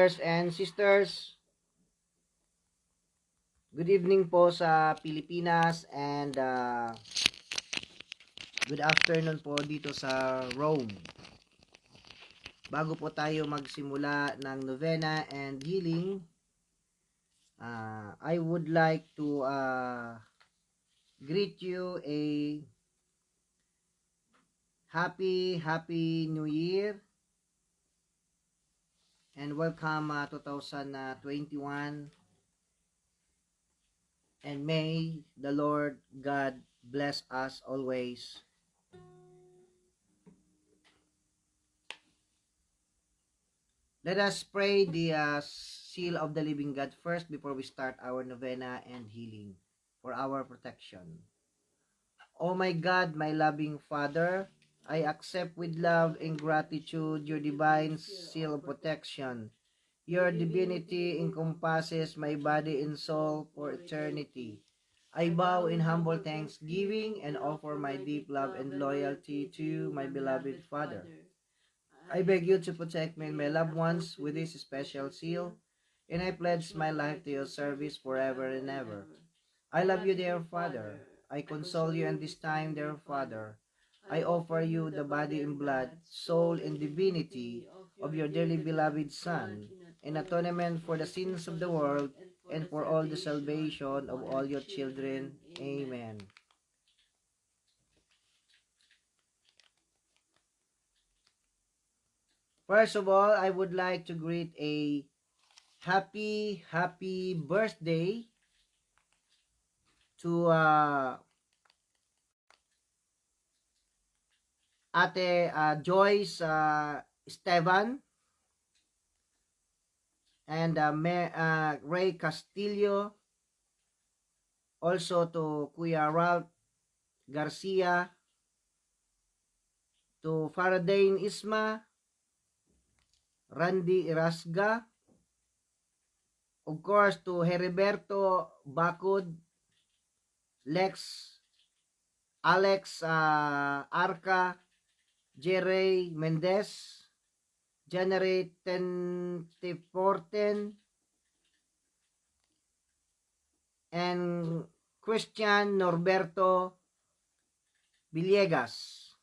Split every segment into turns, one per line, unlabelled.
brothers and sisters. Good evening po sa Pilipinas and good afternoon po dito sa Rome. Bago po tayo magsimula ng novena and healing, I would like to greet you a happy New Year and welcome 2021. And may the Lord God bless us always. Let us pray the seal of the living God first before we start our novena and healing for our protection. Oh my God, my loving Father, I accept with love and gratitude your divine seal of protection. Your divinity encompasses my body and soul for eternity. I bow in humble thanksgiving and offer my deep love and loyalty to my beloved Father. I beg you to protect me and my loved ones with this special seal, and I pledge my life to your service forever and ever. I love you, dear Father. I console you in this time, dear Father. I offer you the body and blood, soul and divinity of your dearly beloved Son, in atonement for the sins of the world and for all the salvation of all your children. Amen. First of all, I would like to greet a happy birthday to Ate Joyce Esteban and Ray Castillo, also to Kuya Ralph Garcia, to Faradane Isma, Randy Irasga, of course to Heriberto Bacud, Alex Arca, Jerry Mendez, January 10-14, and Christian Norberto Villegas.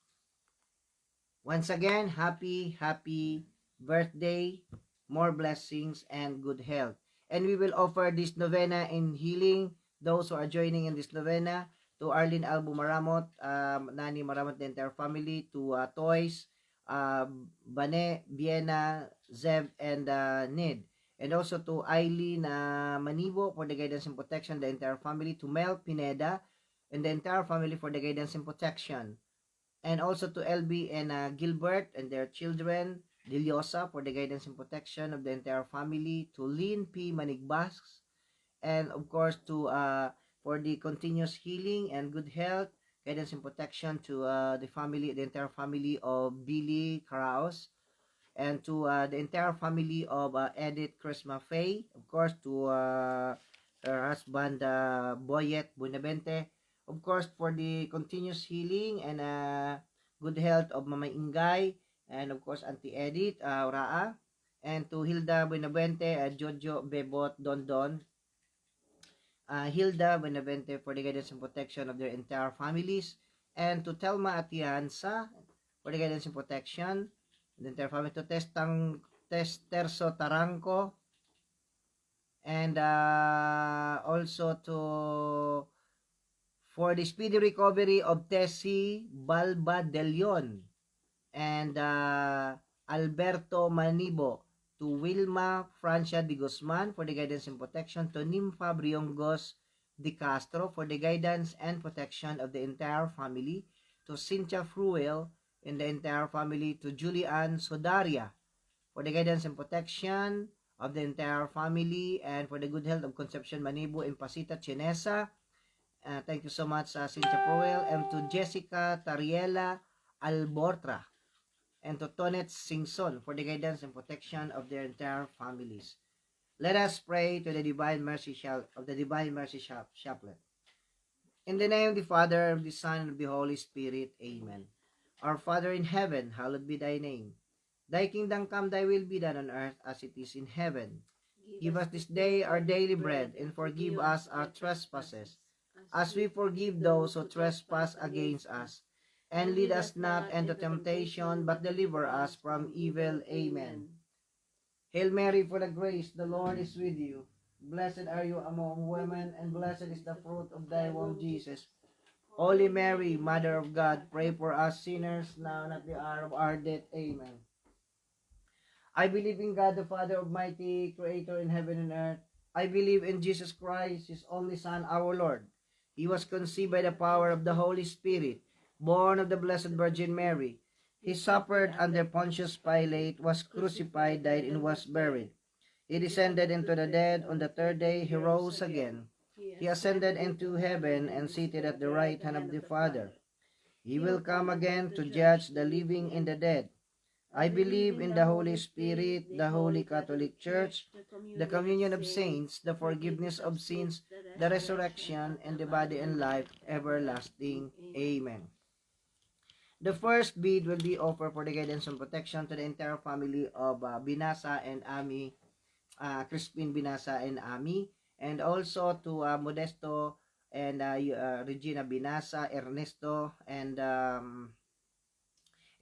Once again, happy birthday, more blessings and good health. And we will offer this novena in healing, those who are joining in this novena, to Arlene Albo Maramot, Nani Maramot, the entire family, to Toys, Bane, Vienna, Zev, and Nid. And also to Eileen Manibo for the guidance and protection, the entire family, to Mel Pineda, and the entire family for the guidance and protection. And also to LB and Gilbert and their children, Diliosa for the guidance and protection of the entire family, to Lynn P. Manigbas, and of course to for the continuous healing and good health, guidance and protection to the entire family of Billy Karaos, and to the entire family of Edith Crisma Faye, of course to her husband Boyet Buenavente, of course for the continuous healing and good health of Mama Ingay, and of course Auntie Edith Raa, and to Hilda Buenavente, Jojo Bebot Dondon, Hilda Buenavente for the guidance and protection of their entire families, and to Telma Atienza for the guidance and protection the entire family, to Terso Taranco, and also to for the speedy recovery of Tessie Balba de Leon and Alberto Manibo, to Wilma Francia de Guzman for the guidance and protection, to Nympha Briongos de Castro for the guidance and protection of the entire family, to Cynthia Fruel and the entire family, to Julian Sodaria for the guidance and protection of the entire family, and for the good health of Concepcion Manibo and Pasita Chinesa. Thank you so much, Cynthia Fruel, and to Jessica Tariela Albortra and to Tonet Singson for the guidance and protection of their entire families. Let us pray to the Divine Mercy Chaplet. In the name of the Father, of the Son, and of the Holy Spirit. Amen. Our Father in heaven, hallowed be thy name. Thy kingdom come, thy will be done on earth as it is in heaven. Give us this day our daily bread, and forgive us our trespasses, as we forgive those who trespass against us. And lead us not into temptation, but deliver us from evil. Amen. Hail Mary, full of grace, the Lord is with you. Blessed are you among women, and blessed is the fruit of thy womb, Jesus. Holy Mary, Mother of God, pray for us sinners, now and at the hour of our death. Amen. I believe in God, the Father Almighty, Creator in heaven and earth. I believe in Jesus Christ, His only Son, our Lord. He was conceived by the power of the Holy Spirit, born of the Blessed Virgin Mary. He suffered under Pontius Pilate, was crucified, died, and was buried. He descended into the dead. On the third day he rose again. He ascended into heaven and seated at the right hand of the Father. He will come again to judge the living and the dead. I believe in the Holy Spirit, the Holy Catholic Church, the communion of saints, the forgiveness of sins, the resurrection, and the body and life everlasting. Amen. The first bead will be offered for the guidance and protection to the entire family of Binasa and Ami, Crispin Binasa and Ami, and also to Modesto and Regina Binasa, Ernesto, and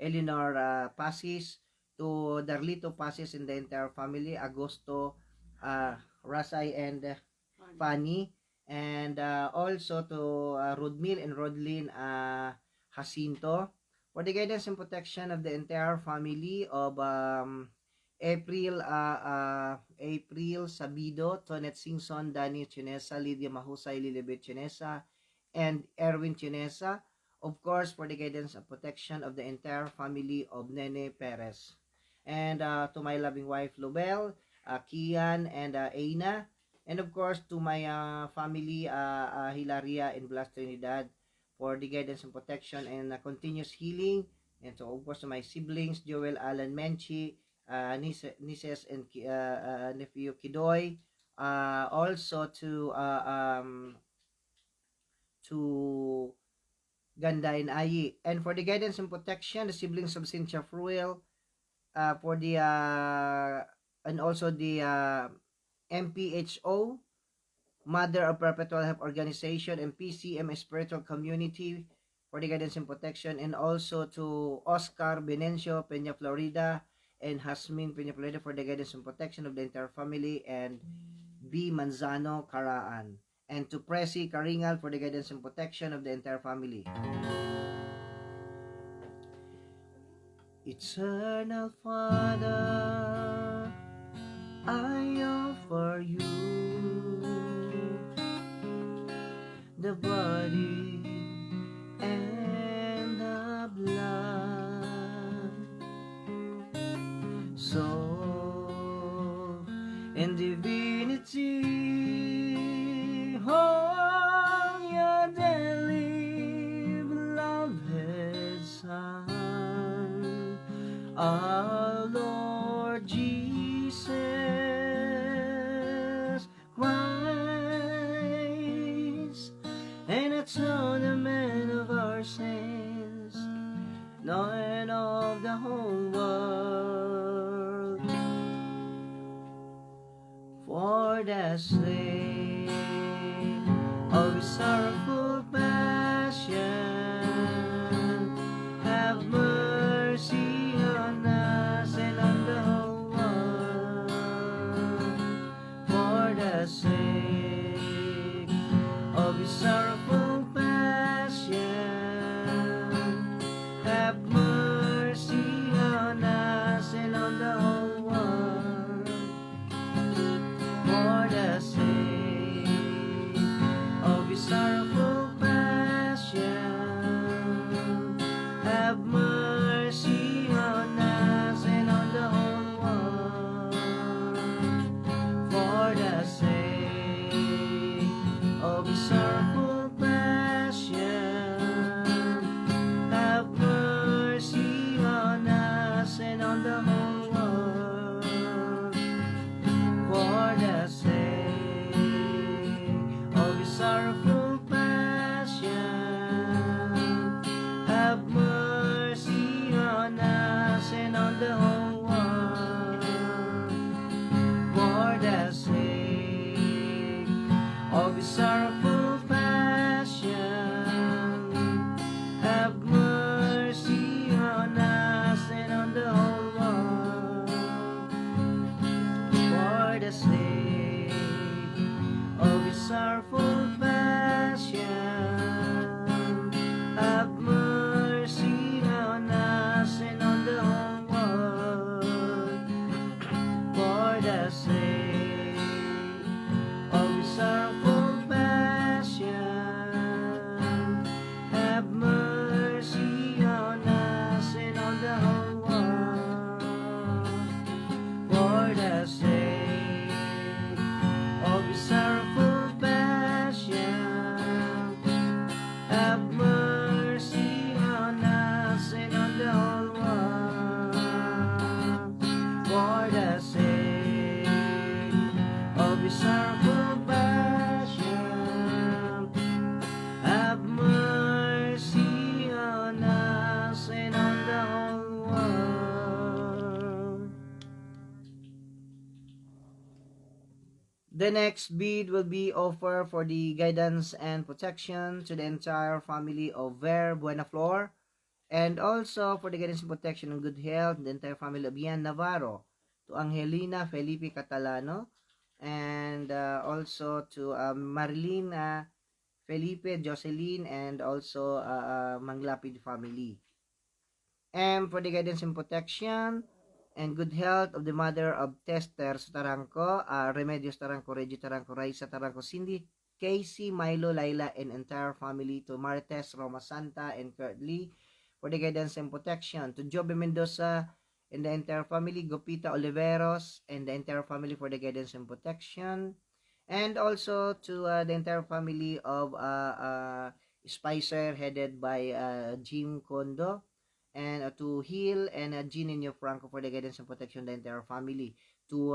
Eleanor Pasis, to Darlito Pasis and the entire family, Agosto, Rasay, and Fanny, and also to Rodmil and Rodlin Jacinto, for the guidance and protection of the entire family of April Sabido, Tonet Singson, Danny Chinesa, Lydia Mahusay, Lilibet Chinesa, and Erwin Chinesa. Of course, for the guidance and protection of the entire family of Nene Perez. And to my loving wife, Lobel, Kian, and Aina. And of course, to my family, Hilaria and Blas Trinidad, for the guidance and protection and continuous healing. And so, of course, to my siblings, Joel, Alan, Menchi, nieces, and nephew, Kidoy. Also to Ganda and Ayi. And for the guidance and protection, the siblings of Cynthia Fruel, for the and also the MPHO, Mother of Perpetual Help Organization, and PCM Spiritual Community, for the guidance and protection, and also to Oscar Benencio Peña Florida and Hasmin Peña Florida, for the guidance and protection of the entire family, and B. Manzano Caraan, and to Presi Karingal for the guidance and protection of the entire family. Eternal Father, I offer you the body and the blood, soul and divinity of your dearly beloved Son, our Lord Jesus Christ, and atonement of our sins, now and of the whole world, for the sake of his sorrowful passion, have mercy on us and on the whole world, for the sake of his sorrowful passion, have mercy on us and on the whole world, for the sake of his sorrowful passion, have mercy on us and on the whole world, for the sake of His sorrowful passion, have mercy on us and on the whole world. For the sake of His sorrowful passion, have mercy on us and on the whole world. For the sake of His sorrowful passion, have mercy on us and on the whole world. For the sake of His sorrowful passion, have mercy on us and on the whole world. For the sake of His sorrowful passion, have mercy on us and on the whole world. The next bead will be offered for the guidance and protection to the entire family of Ver Buenaflor, and also for the guidance and protection and good health, the entire family of Ian Navarro, to Angelina Felipe Catalano, and also to Marilyn Felipe, Jocelyn, and also Manglapid family. And for the guidance and protection and good health of the mother of Tester Taranco, Remedios Taranco, Reggie Taranco, Raisa Taranco, Cindy, Casey, Milo, Laila, and entire family, to Marites, Roma Santa, and Kurt Lee, for the guidance and protection, to Jobe Mendoza and the entire family, Gopita Oliveros, and the entire family, for the guidance and protection, and also to the entire family of Spicer, headed by Jim Kondo, and to Hill and Jean and Franco, for the guidance and protection, the entire family, to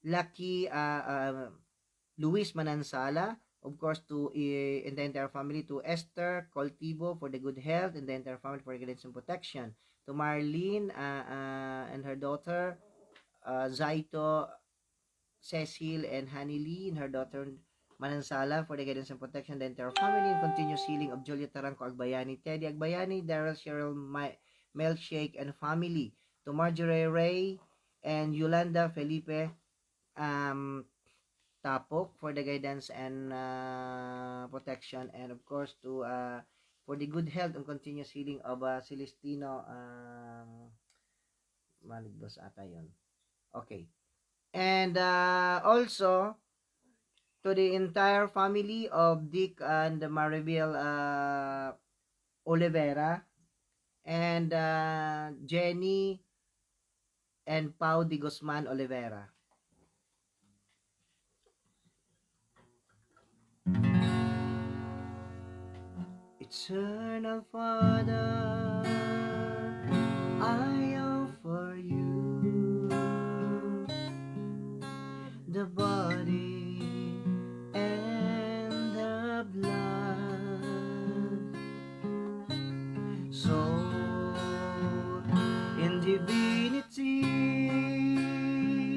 Lucky Luis Manansala, of course, to in the entire family, to Esther Coltibo, for the good health, and the entire family, for the guidance and protection, to Marlene and her daughter, Zaito, Cecil, and Honey Lee and her daughter Manansala, for the guidance and protection, the entire family, and continuous healing of Julia Taranco Agbayani, Teddy Agbayani, Daryl, Cheryl, Milkshake, and family, to Marjorie Ray and Yolanda Felipe Tapok, for the guidance and protection, and of course to for the good health and continuous healing of Celestino Maligbos ata yun. Okay. And also to the entire family of Dick and Maribel Olivera, and Jenny and Pau Di Guzman Olivera. Eternal Father, I offer you the body and the blood, soul in divinity,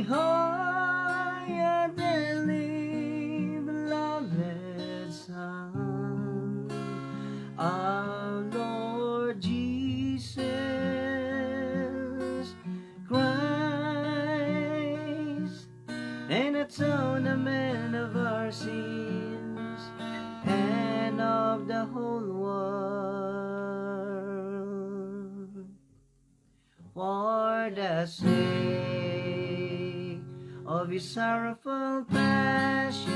higher than the beloved Son, our Lord Jesus Christ, an atonement of our sins and of the whole world. For the sake of His sorrowful passion,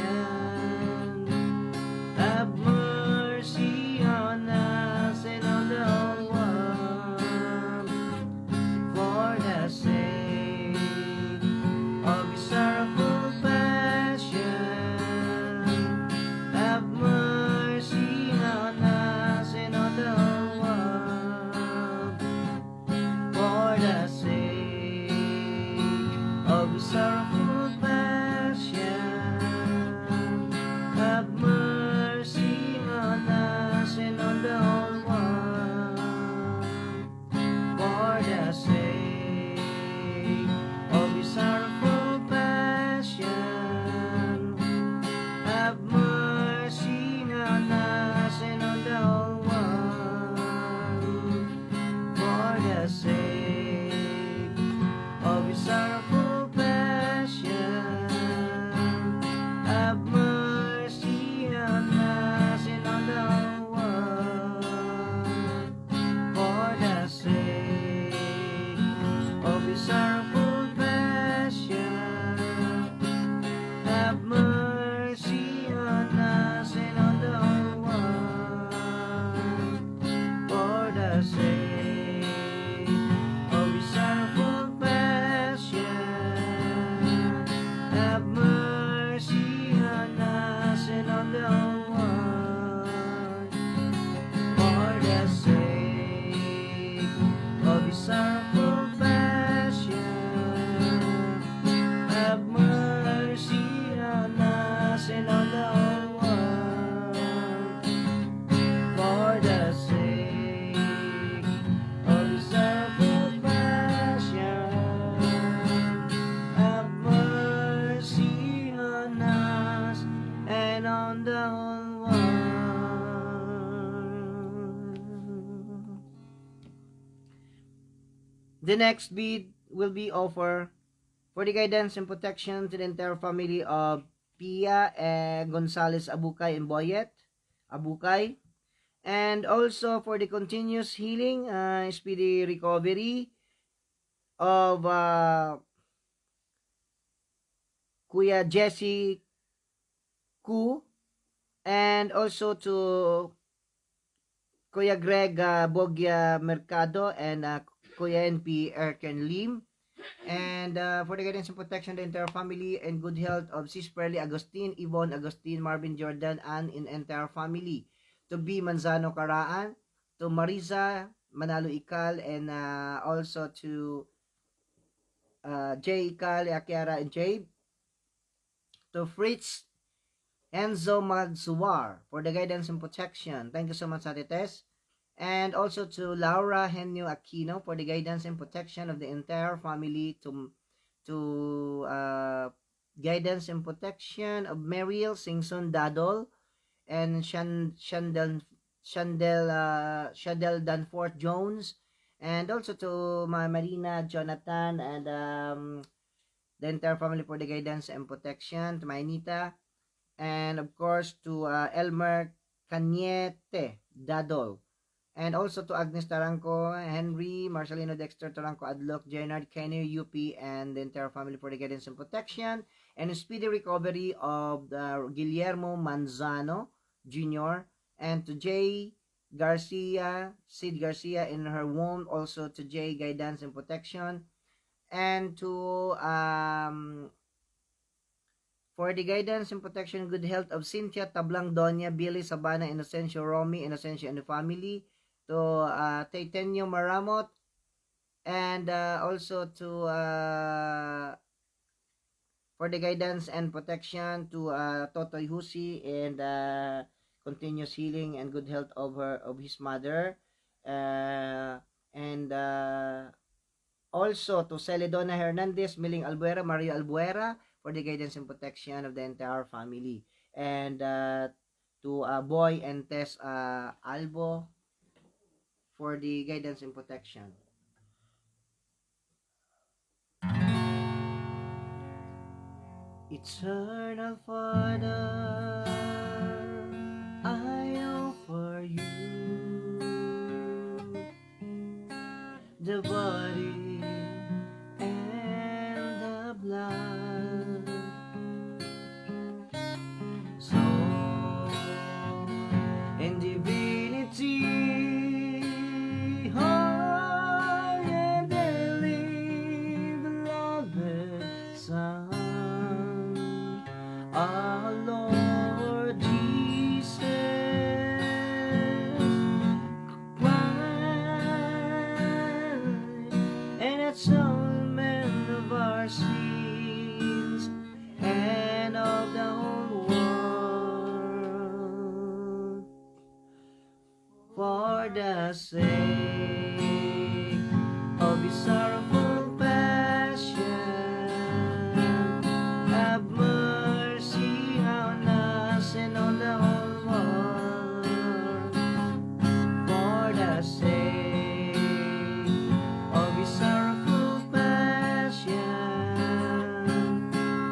have mercy on us and on the whole world. For the sake of His sorrowful passion, have mercy on us and on the whole world. For the sake of His sorrowful passion, have mercy The next bead will be offer for the guidance and protection to the entire family of Pia and Gonzalez Abukay and Boyet Abukay, and also for the continuous healing, speedy recovery of Kuya Jesse Ku, and also to Kuya Greg Bogya Mercado and Kuya NP Erken Lim. And for the guidance and protection, the entire family and good health of Sis Perly Agustin, Yvonne Agustin, Marvin Jordan, and in entire family. To B. Manzano Karaan, to Marisa Manalo Ikal, and also to J. Ikal, Akiara, and Jade. To Fritz Enzo Magsuar for the guidance and protection. Thank you so much, Ate Tess. And also to Laura Henyo Aquino for the guidance and protection of the entire family. To guidance and protection of Mariel Singson Dadol and Shandel Danforth Jones, and also to my Marina Jonathan and the entire family for the guidance and protection, to my Anita, and of course to Elmer Cañete Dadol, and also to Agnes Taranco, Henry, Marcelino Dexter Taranco, Adloc, Jenard, Kenny, UP, and the entire family for the guidance and protection, and a speedy recovery of Guillermo Manzano Jr., and to Jay Garcia, Sid Garcia in her womb, also to Jay guidance and protection, and to for the guidance and protection, good health of Cynthia Tablang Donya, Billy Sabana, Inocencio Romy, Inocencio and the family, to Titania Maramot, and also to for the guidance and protection to Totoy Husi, and continuous healing and good health of his mother, and also to Celedona Hernandez, Miling Albuera, Mario Albuera for the guidance and protection of the entire family, and to Boy and Tess Albo for the guidance and protection. Eternal Father, I offer you the body and the blood, soul and divinity, heart and daily beloved Son, our Lord Jesus Christ, and atonement of our sins and of the whole world, for the sake of his sorrowful passion, have mercy on us and on the whole world, for the sake of his sorrowful passion,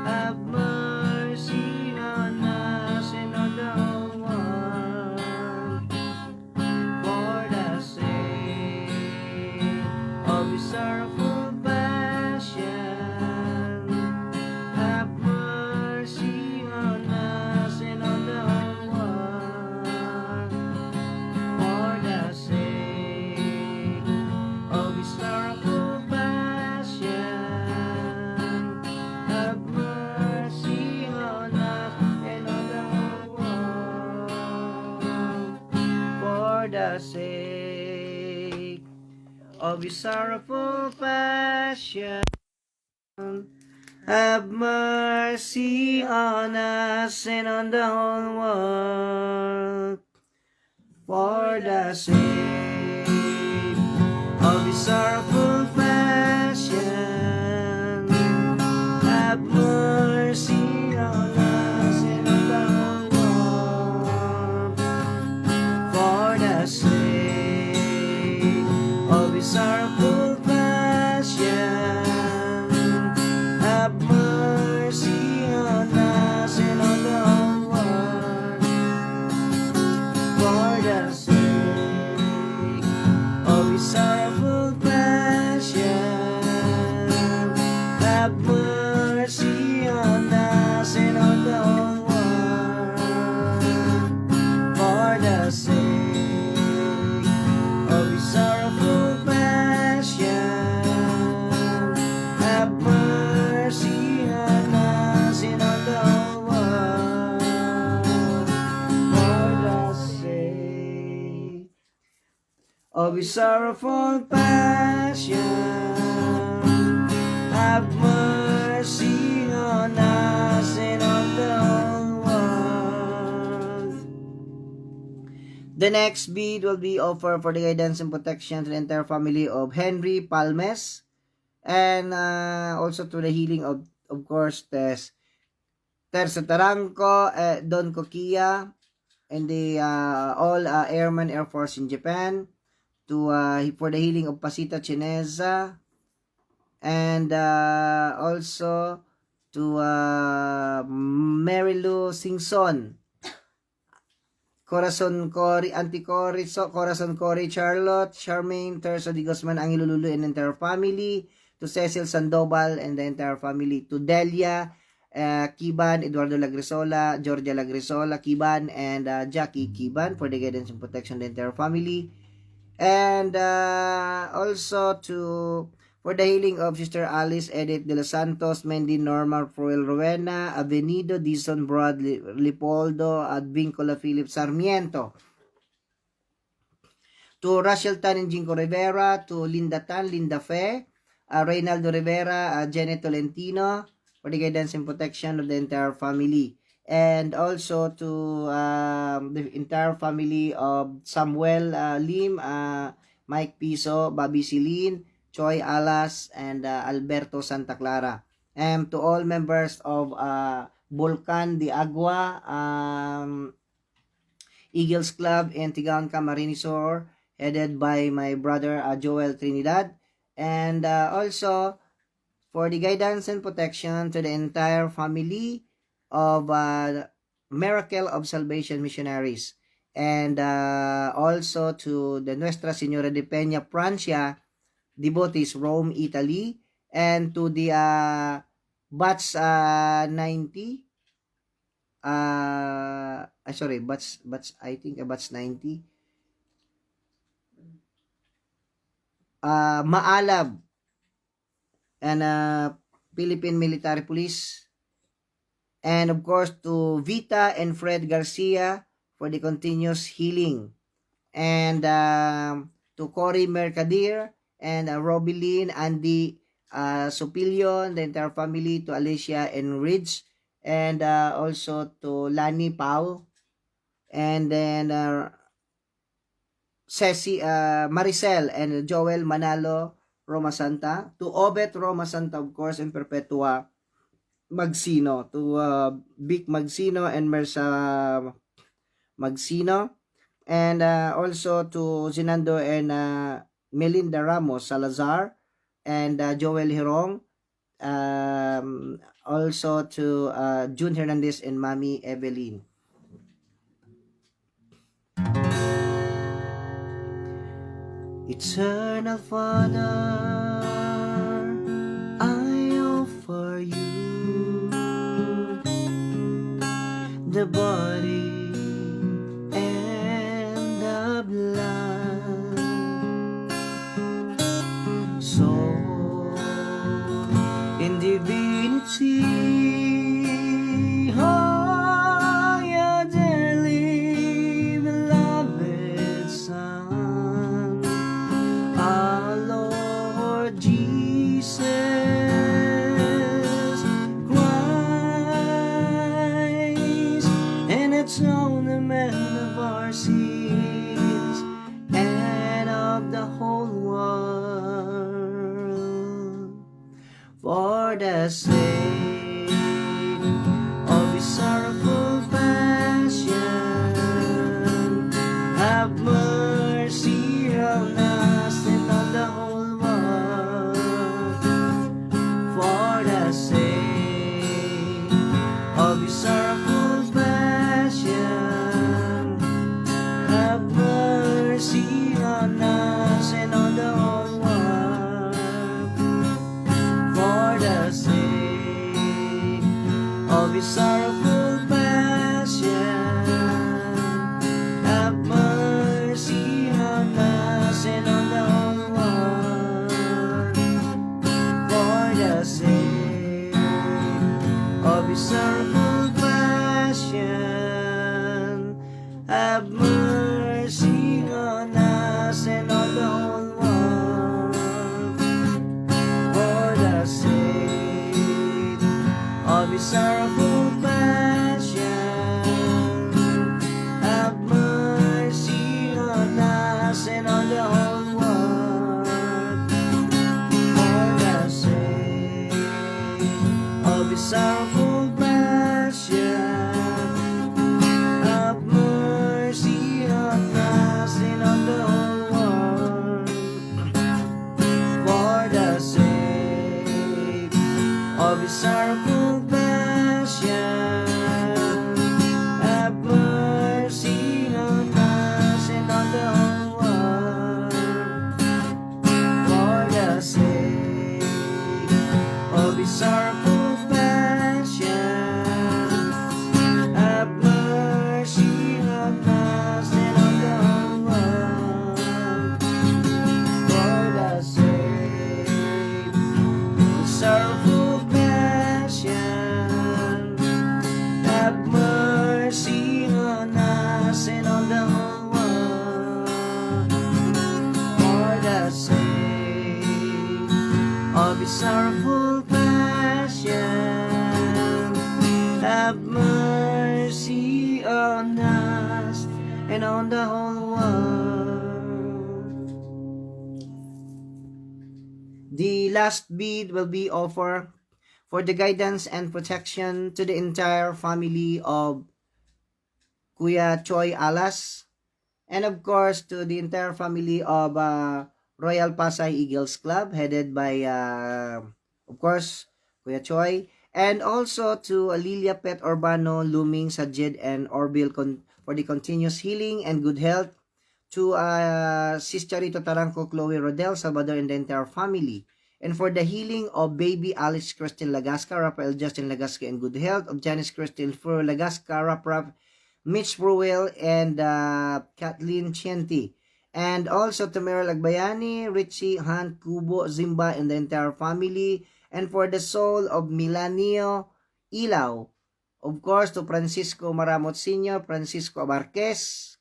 have mercy on us and on the whole world, for the sake of his sorrowful passion, have mercy on us and on the whole world, for the sake of his sorrowful passion, have mercy on us and on the whole world, for the sake of his sorrowful passion, have mercy on us and on the whole world, for the sake of his sorrowful passion, have mercy on us and on the whole world, for the sake of his sorrowful passion, of his sorrowful passion, have mercy on us and on the whole world. The next bead will be offered for the guidance and protection to the entire family of Henry Palmes, and also to the healing of course, Terzo Taranco, Don Kokia, and the all Airman Air Force in Japan, to for the healing of Pasita Chinesa, and also to Marilu Singson, Corazon Cory, Anticori, Corazon Cory, Charlotte, Charmaine, Terzo Di Guzman, Angelo Lulu, and the entire family, to Cecil Sandoval and the entire family, to Delia, Kiban, Eduardo Lagrisola, Georgia Lagrisola, Kiban, and Jackie Kiban, for the guidance and protection of the entire family. And also for the healing of Sister Alice Edith de los Santos, Mendy, Norma, Proel Rowena, Avenido, Dison, Brad, Lipoldo, Advincola, Philip Sarmiento. To Rachel Tan and Jinko Rivera, to Linda Tan, Linda Fe, Reynaldo Rivera, Janet Tolentino, for the guidance and protection of the entire family. And also to the entire family of Samuel Lim, Mike Piso, Bobby Silin, Choi Alas, and Alberto Santa Clara. And to all members of Volcan de Agua, Eagles Club in Tigaon, Camarines Sur, headed by my brother Joel Trinidad. And also for the guidance and protection to the entire family of Miracle of Salvation Missionaries, and also to the Nuestra Señora de Peña Francia devotees, Rome, Italy, and to the batch 90, sorry, batch I think batch 90, Maalab, and Philippine Military Police, and of course to Vita and Fred Garcia for the continuous healing, and to Cory Mercader and Robilyn, Andy Supilio, the entire family, to Alicia and Ridge, and also to Lani Pau, and then Ceci, Maricel and Joel Manalo Roma Santa, to Obet Roma Santa, of course, and Perpetua Magsino, to Vic Magsino and Mersa Magsino, and also to Zinando and Melinda Ramos Salazar, and Joel Hirong, also to June Hernandez and Mami Evelyn. Eternal Father, I offer you the body and the blood, soul in divinity, oh, your dearly beloved Son, our Lord Jesus Christ, and atonement of our sins and of the whole world, for the sake of his sorrowful passion, have mercy on us and on the whole world, for the sake of his sorrowful passion, have mercy on us and on the whole world, for the sake of his sorrowful passion, have mercy on us and on the whole world, for the sake of his sorrowful passion, sorrowful passion, have mercy on us and on the whole world. For the sake of his sorrowful passion, have mercy on us and on the whole world. For the sake of his sorrowful passion, have mercy on us and on the whole world. For the sake of his sorrowful passion, have mercy on us and on the whole world. For the sake of sorrowful passion, have mercy on us and on the whole world. For the sake of his sorrowful passion, have mercy on us and on the whole world. The last bead will be offered for the guidance and protection to the entire family of Kuya Choi Alas, and of course to the entire family of Royal Pasay Eagles Club, headed by of course Kuya Choi, and also to Lilia Pet Urbano, Luming, Sajid, and Orville for the continuous healing and good health, to Sis Charito Taranco, Chloe Rodel, Salvador, and the entire family, and for the healing of baby Alice Christine Lagasca, Rafael Justin Lagasca, and good health of Janice Christine Fur Lagasca, Rap, Mitch Bruel, and Kathleen Chienti, and also to Meryl Agbayani, Richie Hunt, Kubo, Zimba, and the entire family, and for the soul of Milanio Ilaw, of course to Francisco Maramot Sr., Francisco Abarquez,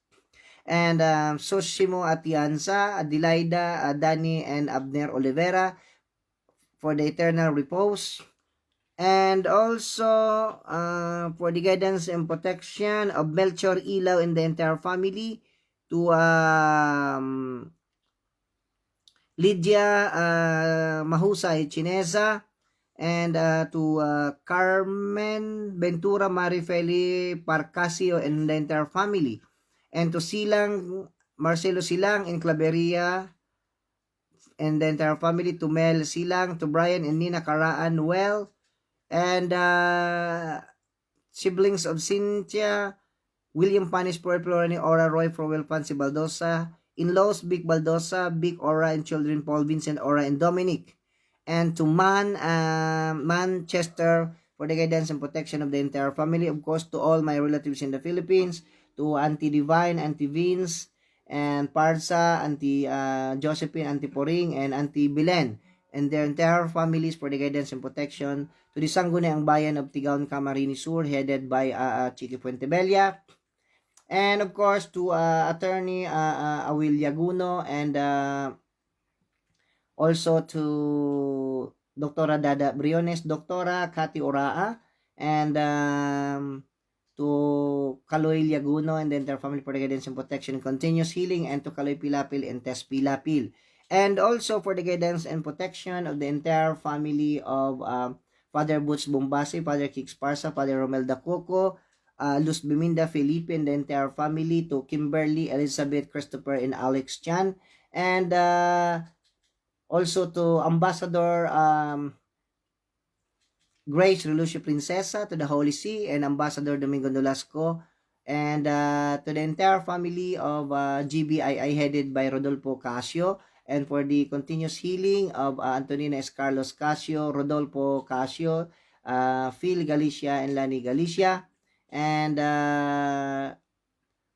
and Soshimo Atienza, Adelaida, Dani, and Abner Olivera for the eternal repose. And also for the guidance and protection of Melchor Ilaw and the entire family, to Lydia Mahusay Chinesa, and to Carmen Ventura Marifeli Parcasio and the entire family, and to Silang Marcelo Silang in Claveria and the entire family, to Mel Silang, to Brian and Nina Caraan Well, and siblings of Cynthia, William Panis Florani, Ora Roy Frowell Fancy Baldosa, in-laws Vic Baldosa, Vic Ora, and children Paul Vincent Ora and Dominic, and to Manchester for the guidance and protection of the entire family, of course to all my relatives in the Philippines, to Auntie Divine, Auntie Vince, and Parsa, Auntie Josephine, Auntie Poring, and Auntie Bilen, and their entire families for the guidance and protection, to the Sangguniang Bayan of Tigaon, Camarines Sur, headed by Chiqui Fuentebella, and of course to Attorney Awil Yaguno, and also to Dr. Dada Briones, Dr. Cathy Oraa, and to Kaloy Yaguno and the entire family for the guidance and protection, continuous healing, and to Kaloy Pilapil and Tess Pilapil, and also for the guidance and protection of the entire family of Father Butch Bombasi, Father Kix Parsa, Father Romel Dacoco, Luz Biminda Felipe and the entire family, to Kimberly, Elizabeth, Christopher, and Alex Chan, and also to Ambassador Grace Relucio Princesa, to the Holy See, and Ambassador Domingo Nolasco, and to the entire family of GBII headed by Rodolfo Casio, and for the continuous healing of Antonina S. Carlos Casio, Rodolfo Casio, Phil Galicia, and Lani Galicia, and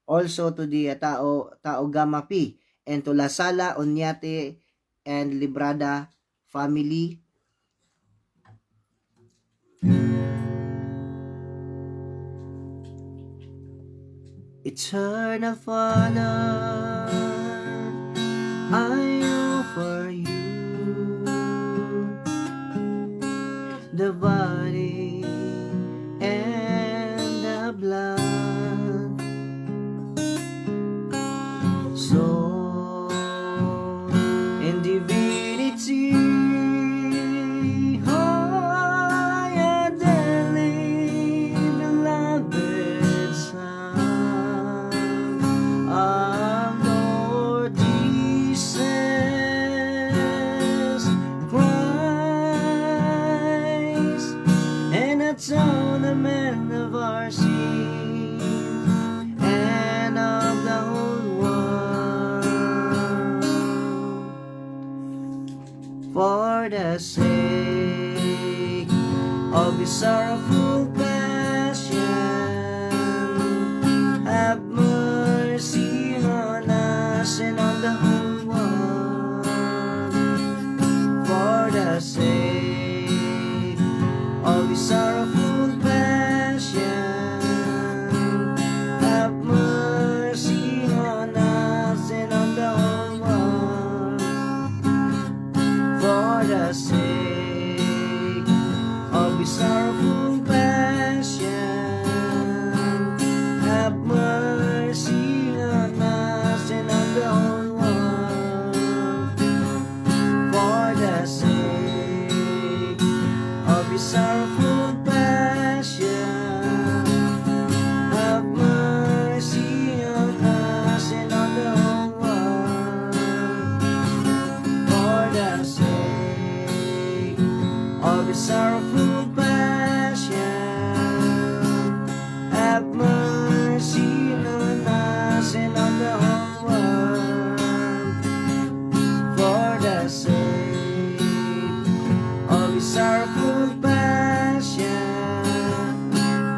also to the Tao Gamma P, and to La Sala, Onyate, and Librada family. Eternal Father, I offer you the body the sake of His sorrowful passion, have mercy on us and on the whole world. For the sake of His sorrowful passion, have mercy on us and on the whole world. For the sake of His sorrowful passion, have mercy on us and on the whole world. For the sake of His sorrowful passion, have mercy on us and on the whole world. For the sake of His sorrowful passion, have mercy on us and on the whole world. For the sake of His sorrowful passion,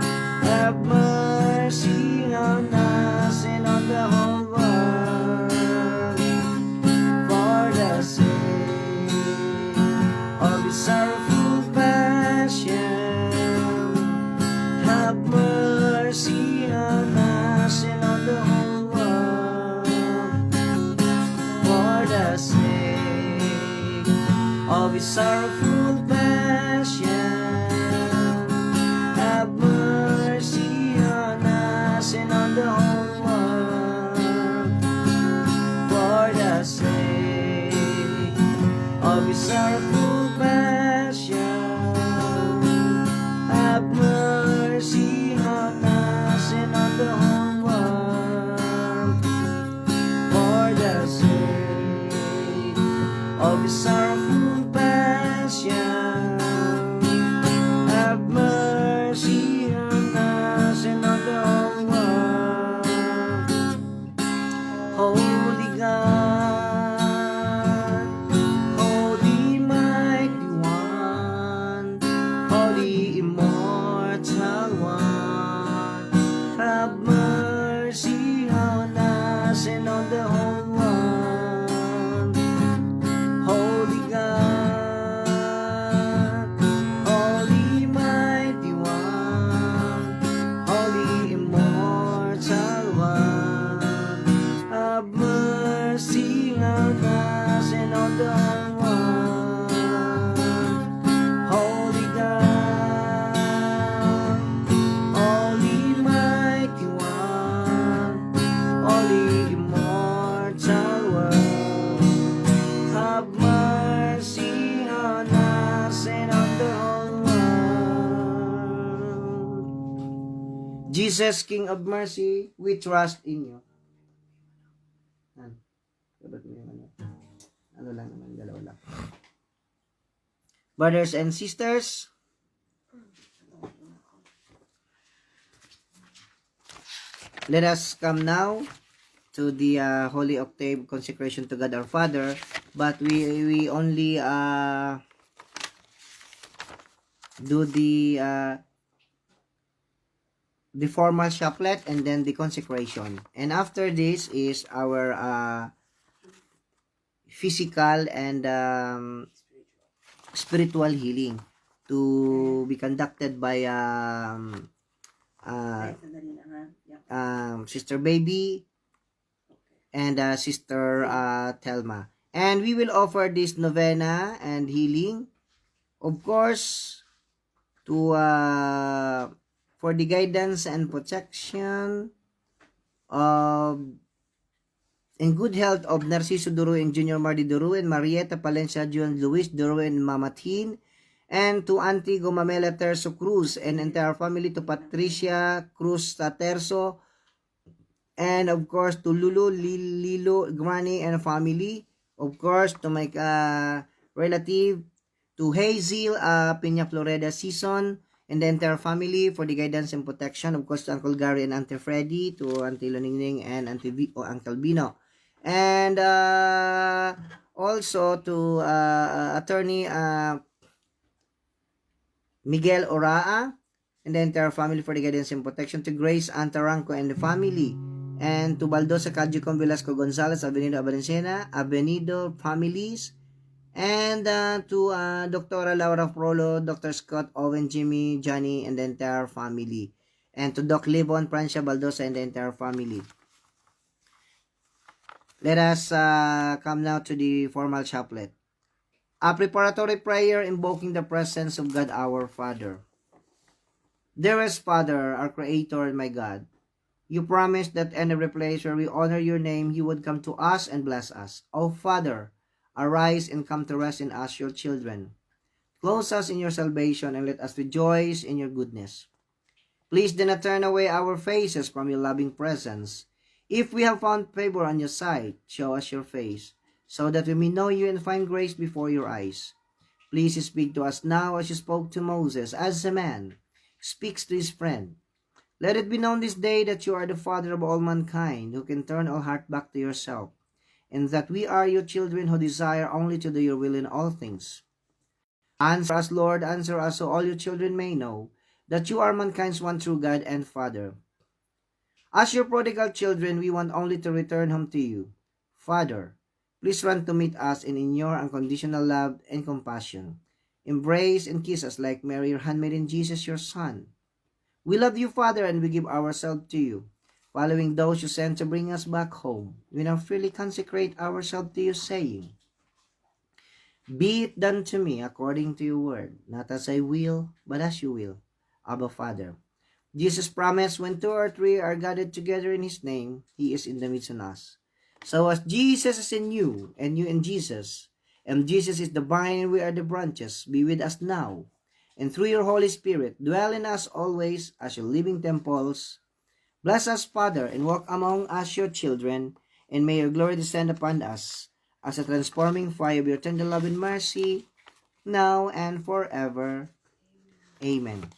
have mercy on us and on the whole world. For the sake of His sorrowful passion, have mercy on us and on the whole world. For the sake of His sorrowful passion, have mercy on us and on the whole world. For the sake of His sorrowful passion, have mercy on us and on the whole world. For the sake of His sorrowful passion, have mercy on us and on the whole world. Holy God, Holy Mighty One, Holy Immortal One, have mercy on us and on the whole world. Holy God, Holy Mighty One, Holy Immortal One, have mercy on us and on the whole world. Holy God, Holy Mighty One, Holy Immortal One, have mercy on us and on the whole world. Jesus, King of Mercy, we trust in you. Sabat mo yung ano lang naman, dalawa lang. Brothers and sisters, let us come now to the Holy Octave consecration to God our Father, but we only do the formal chaplet and then the consecration. And after this is our physical and spiritual healing to be conducted by Sister Baby and Sister Telma. And we will offer this novena and healing, of course, to for the guidance and protection of in good health of Narciso Duru and Junior Mardi Duru and Marieta Palencia Juan Luis Duru and Mama Tin, and to Auntie Gomamela Terso Cruz and entire family, to Patricia Cruz Terso, and of course to Lulu Lilo Granny and family, of course to my relative, to Hazel Peña Floreda Season and the entire family for the guidance and protection, of course to Uncle Gary and Auntie Freddy, to Auntie Loningning and Uncle Bino. And Also to Attorney Miguel Oraa, and the entire family for the guidance and protection. To Grace Antaranco and the family, and to Baldosa Cajucom Velasco Gonzalez, Avenido Valenciana, Avenido families, and to Dr. Laura Prolo, Dr. Scott, Owen, Jimmy, Johnny, and the entire family. And to Doc Livon, Francia Baldosa, and the entire family. Let us come now to the formal chaplet. A preparatory prayer invoking the presence of God our Father. Dearest Father, our Creator and my God, you promised that in every place where we honor your name, you would come to us and bless us. O Father, arise and come to rest in us, your children. Clothe us in your salvation and let us rejoice in your goodness. Please do not turn away our faces from your loving presence. If we have found favor on your sight, show us your face, so that we may know you and find grace before your eyes. Please speak to us now as you spoke to Moses, as a man speaks to his friend. Let it be known this day that you are the Father of all mankind, who can turn all heart back to yourself, and that we are your children who desire only to do your will in all things. Answer us, Lord, answer us, so all your children may know that you are mankind's one true God and Father. As your prodigal children, we want only to return home to you. Father, please run to meet us and in your unconditional love and compassion. Embrace and kiss us like Mary, your handmaiden, Jesus, your Son. We love you, Father, and we give ourselves to you. Following those you sent to bring us back home, we now freely consecrate ourselves to you, saying, Be it done to me according to your word, not as I will, but as you will. Abba, Father. Jesus promised, when two or three are gathered together in his name, he is in the midst of us. So as Jesus is in you, and you in Jesus, and Jesus is the vine and we are the branches, be with us now, and through your Holy Spirit, dwell in us always as your living temples. Bless us, Father, and walk among us your children, and may your glory descend upon us as a transforming fire of your tender love and mercy, now and forever. Amen.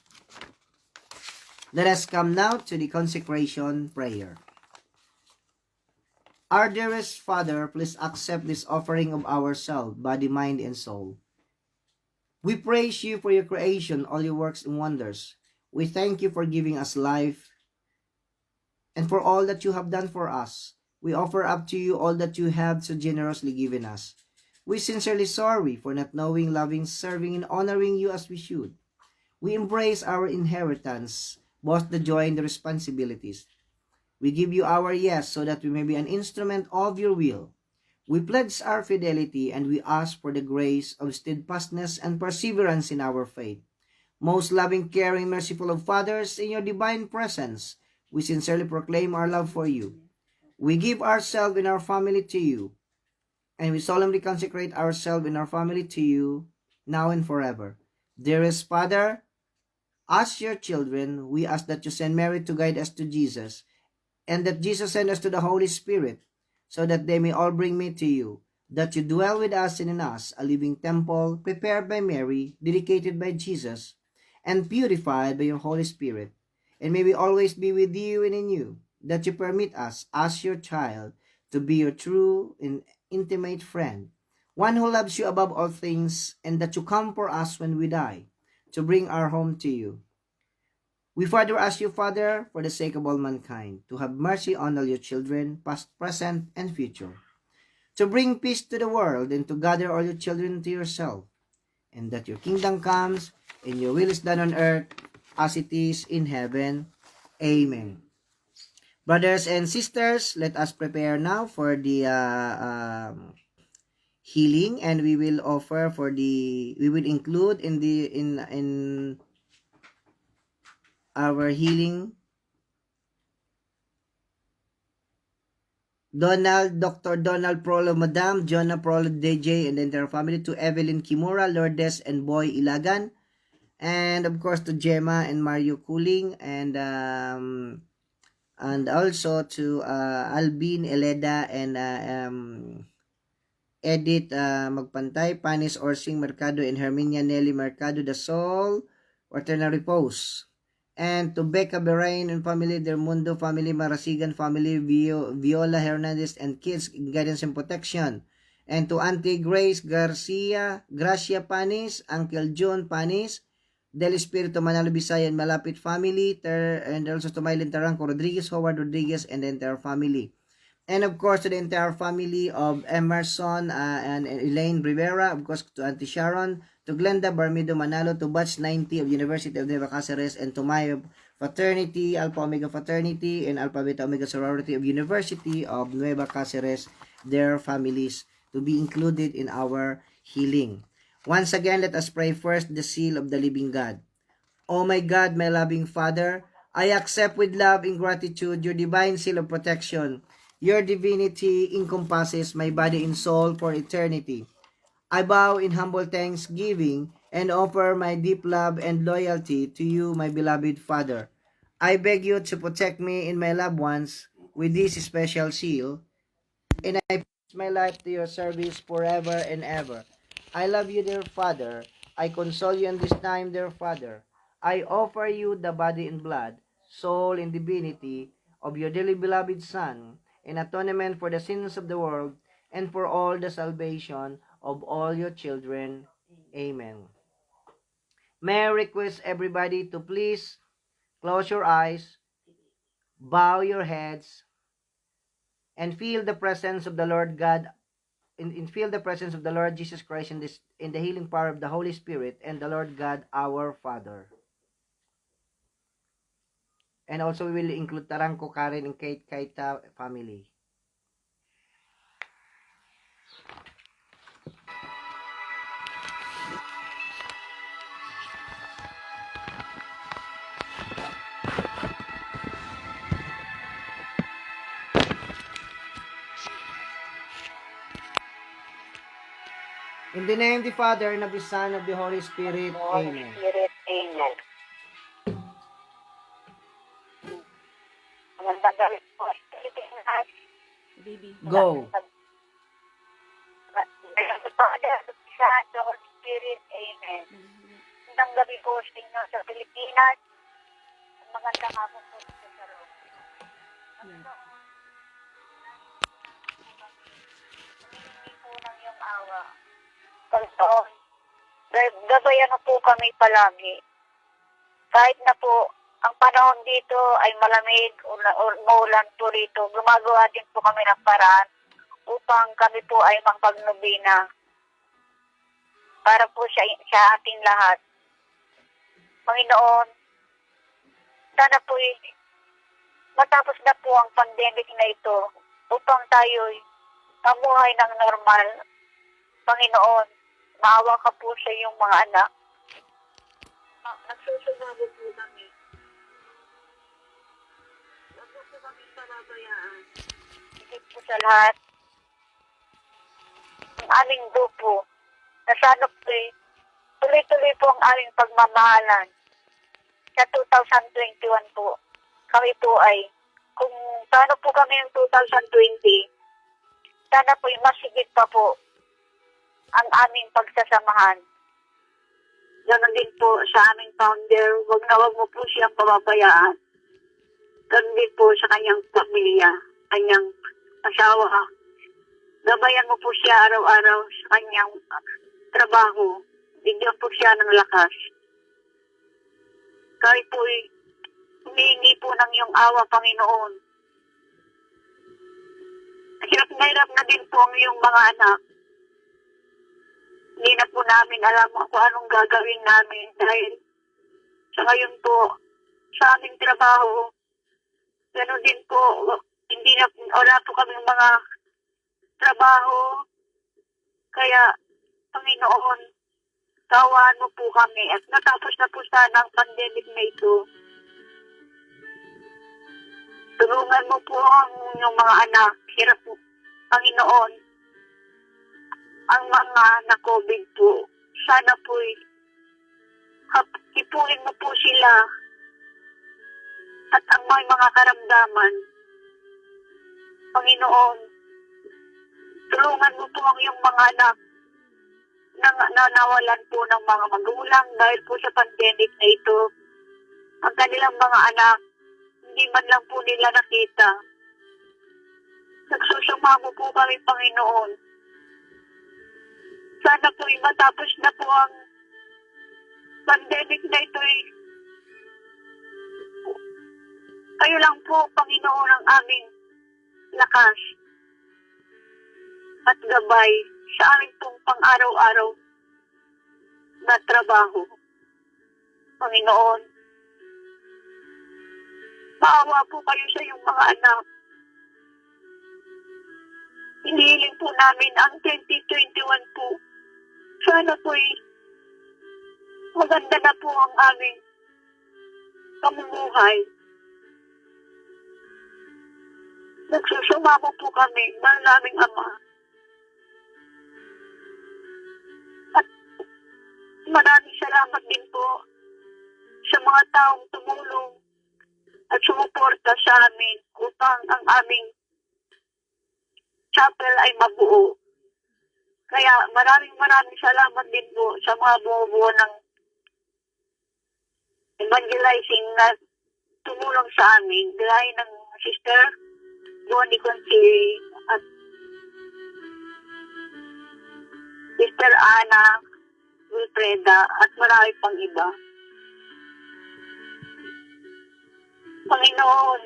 Let us come now to the consecration prayer. Our dearest Father, please accept this offering of ourselves, body, mind, and soul. We praise you for your creation, all your works and wonders. We thank you for giving us life and for all that you have done for us. We offer up to you all that you have so generously given us. We sincerely sorry for not knowing, loving, serving, and honoring you as we should. We embrace our inheritance, both the joy and the responsibilities. We give you our yes so that we may be an instrument of your will. We pledge our fidelity and we ask for the grace of steadfastness and perseverance in our faith. Most loving, caring, merciful of fathers, in your divine presence, we sincerely proclaim our love for you. We give ourselves and our family to you, and we solemnly consecrate ourselves and our family to you, now and forever. Dearest Father, as your children, we ask that you send Mary to guide us to Jesus, and that Jesus send us to the Holy Spirit, so that they may all bring me to you, that you dwell with us and in us, a living temple, prepared by Mary, dedicated by Jesus, and purified by your Holy Spirit. And may we always be with you and in you, that you permit us, as your child, to be your true and intimate friend, one who loves you above all things, and that you come for us when we die, to bring our home to you. We further ask you, Father, for the sake of all mankind, to have mercy on all your children, past, present, and future, to bring peace to the world, and to gather all your children to yourself, and that your kingdom comes, and your will is done on earth, as it is in heaven. Amen. Brothers and sisters, let us prepare now for the healing, and we will offer for the, we will include in our healing Dr. Donald Prolo, Madam, Jonah Prolo, DJ, and the entire family, to Evelyn Kimura, Lourdes, and Boy Ilagan, and of course to Gemma and Mario Cooling, and also to Albin, Eleda, and Edith Magpantay, Panis Orsing Mercado, and Herminia Nelly Mercado, the soul, eternal repose. And to Becca Berain and family, Del Mundo family, Marasigan family, Viola Hernandez and kids, guidance and protection. And to Auntie Grace Garcia, Gracia Panis, Uncle John Panis, Del Espiritu Manalo Bisayan Malapit family, and also to Mylene Taranco Rodriguez, Howard Rodriguez, and the entire family. And of course, to the entire family of Emerson and Elaine Rivera, of course, to Auntie Sharon, to Glenda Barmido Manalo, to Batch 90 of University of Nueva Cáceres, and to my fraternity, Alpha Omega Fraternity, and Alpha Beta Omega Sorority of University of Nueva Cáceres, their families, to be included in our healing. Once again, let us pray first the seal of the living God. Oh my God, my loving Father, I accept with love and gratitude your divine seal of protection. Your divinity encompasses my body and soul for eternity. I bow in humble thanksgiving and offer my deep love and loyalty to you, my beloved Father. I beg you to protect me and my loved ones with this special seal, and I pledge my life to your service forever and ever. I love you, dear Father. I console you in this time, dear Father. I offer you the body and blood, soul and divinity of your dearly beloved Son, in atonement for the sins of the world and for all the salvation of all your children. Amen. May I request everybody to please close your eyes, bow your heads, and feel the presence of the Lord God feel the presence of the Lord Jesus Christ in the healing power of the Holy Spirit and the Lord God our Father. And also we will include Taranco, Karen, and Kate Kaita family. In the name of the Father, and of the Son, and of the Holy Spirit. Amen.
Amen. Magandang gabi po.
Go.
Father, Son, the Holy Spirit. Amen. Magandang gabi po sa inyo sa Pilipinas. Magandang hapon po sa Rome. Hindi po ng iyong awa. Pagtaon. Gabayan mo po kami palagi. Kahit na po ang panahon dito ay malamig o maulan po rito, gumagawa din po kami ng paraan upang kami po ay magpagnobina para po sa ating lahat. Panginoon, sana po matapos na po ang pandemic na ito upang tayo'y mamuhay ng normal. Panginoon, maawa ka po sa iyong mga anak. Nagsusumabo po kami. Huwag po kami pababayaan. Higit po sa lahat, ang aming grupo, na sana po tuloy-tuloy po ang aming pagmamahalan. Sa 2021 po, kami po ay, kung paano po kami ng 2020, sana po mas higit pa po ang aming pagsasamahan. Ganon din po sa aming founder, wag mo po siyang pababayaan. Ganon din po sa kanyang pamilya, kanyang asawa. Gabayan mo po siya araw-araw sa kanyang trabaho. Bigyan po siya ng lakas. Kahit po humingi po ng iyong awa, Panginoon. Hirap na hirap na din po ang iyong mga anak. Hindi na po namin alam kung anong gagawin namin dahil sa ngayon po, sa aming trabaho, gano'n din po, wala po kaming mga trabaho. Kaya, Panginoon, tawaan mo po kami at natapos na po sana ang pandemic na ito. Tulungan mo po ang inyong mga anak. Hirap po, Panginoon, ang mga na-COVID po. Sana po ipuin mo po sila at ang mga karamdaman. Panginoon, tulungan mo po ang iyong mga anak na nawalan po ng mga magulang dahil po sa pandemic na ito. Ang kanilang mga anak, hindi man lang po nila nakita. Nagsusumamo po kami, Panginoon. Sana po'y matapos na po ang pandemic na ito'y kayo lang po, Panginoon, ang aming lakas at gabay sa aming pong pang-araw-araw na trabaho. Panginoon, maawa po kayo sa iyong mga anak. Hinihiling po namin ang 2021 po. Sana po'y maganda na po ang aming pamumuhay. Nagsusumamo po kami ng naming Ama. At maraming salamat din po sa mga taong tumulong at sumuporta sa amin upang ang aming chapel ay mabuo. Kaya maraming salamat din po sa mga bumubuo ng evangelizing na tumulong sa amin. Gaya ng Sister Bonnie Conchiri at Sister Ana Wilfreda at marami pang iba. Panginoon,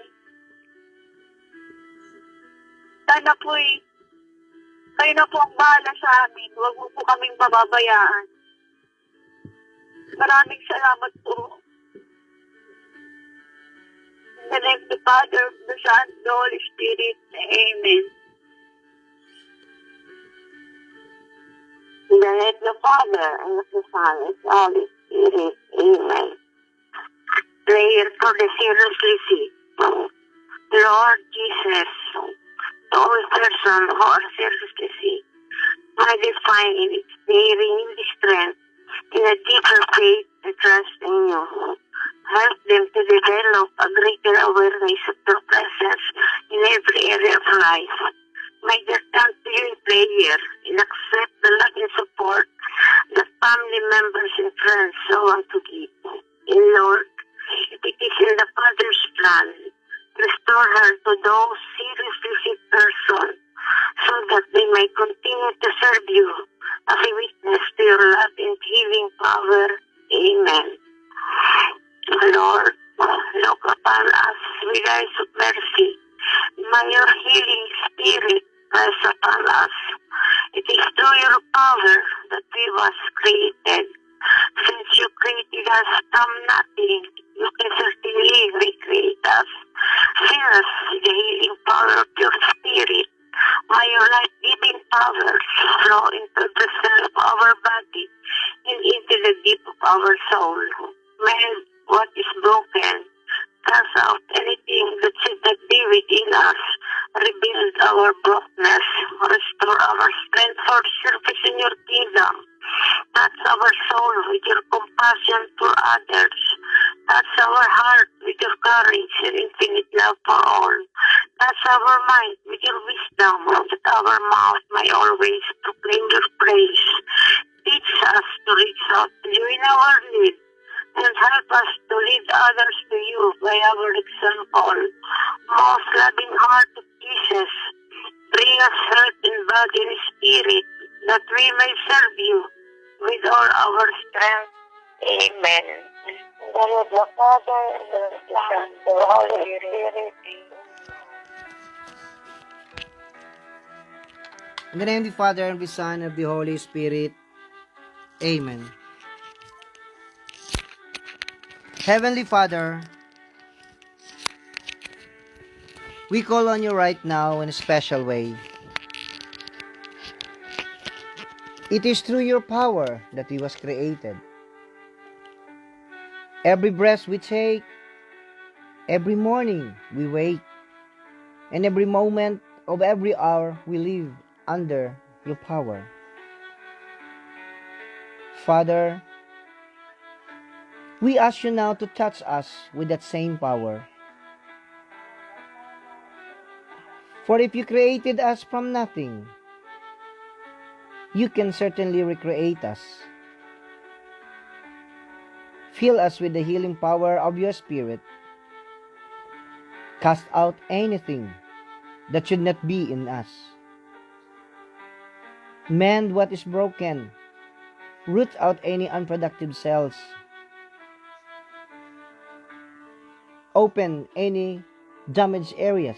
sana po'y kayo na po ang bahala sa amin. Huwag mo po kaming pababayaan. Maraming salamat po. In the name of the Father, of the Son, the Holy Spirit. Amen. In the name of the Father, and of the Son, and of the Holy Spirit. Amen. Prayer for the seriously sick. Lord Jesus, to all persons who are seriously sick, may they find their renewed strength in a deeper faith and trust in you. Help them to develop a greater awareness of your presence in every area of life. May they turn to you in prayer and accept the love and support that family members and friends so want to give. And Lord, if it is in the Father's plan, restore her to those seriously sick persons so that they may continue to serve you as a witness to your love and healing power. Amen. Lord, look upon us with eyes of mercy. May your healing spirit rest upon us. It is through your power that we was created. Since you created us from nothing, you can certainly recreate us. Fill us with the healing power of your spirit. May your life-giving power flow into the cell of our body and into the deep of our soul. Mend what is broken, cast out anything that should not be within us, rebuild our brokenness, restore our strength for service in your kingdom. Touch our soul with your compassion for others. Touch our heart with your courage and infinite love for all. Touch our mind with your wisdom, that our mouth may always proclaim your praise. Teach us to reach out to you in our need, and help us to lead others to you by our example. Most loving heart of Jesus, bring us health in body and spirit, that we may serve you with all our strength. Amen. In the name of the Father, and of the Son, and of the Holy Spirit.
In the name of the Father, and of the Son, and of the Holy Spirit. Amen. Heavenly Father, we call on you right now in a special way. It is through your power that we was created. Every breath we take, every morning we wake, and every moment of every hour we live under your power. Father, we ask you now to touch us with that same power. For if you created us from nothing, you can certainly recreate us. Fill us with the healing power of your Spirit. Cast out anything that should not be in us. Mend what is broken. Root out any unproductive cells. Open any damaged areas.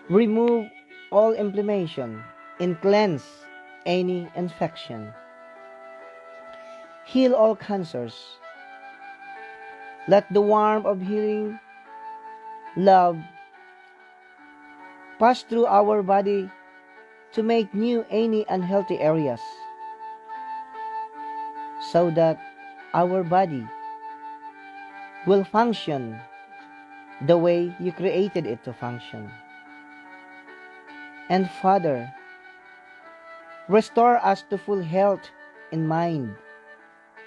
Remove all inflammation and cleanse any infection. Heal all cancers. Let the warmth of healing love pass through our body to make new any unhealthy areas, so that our body will function the way you created it to function. And Father, restore us to full health in mind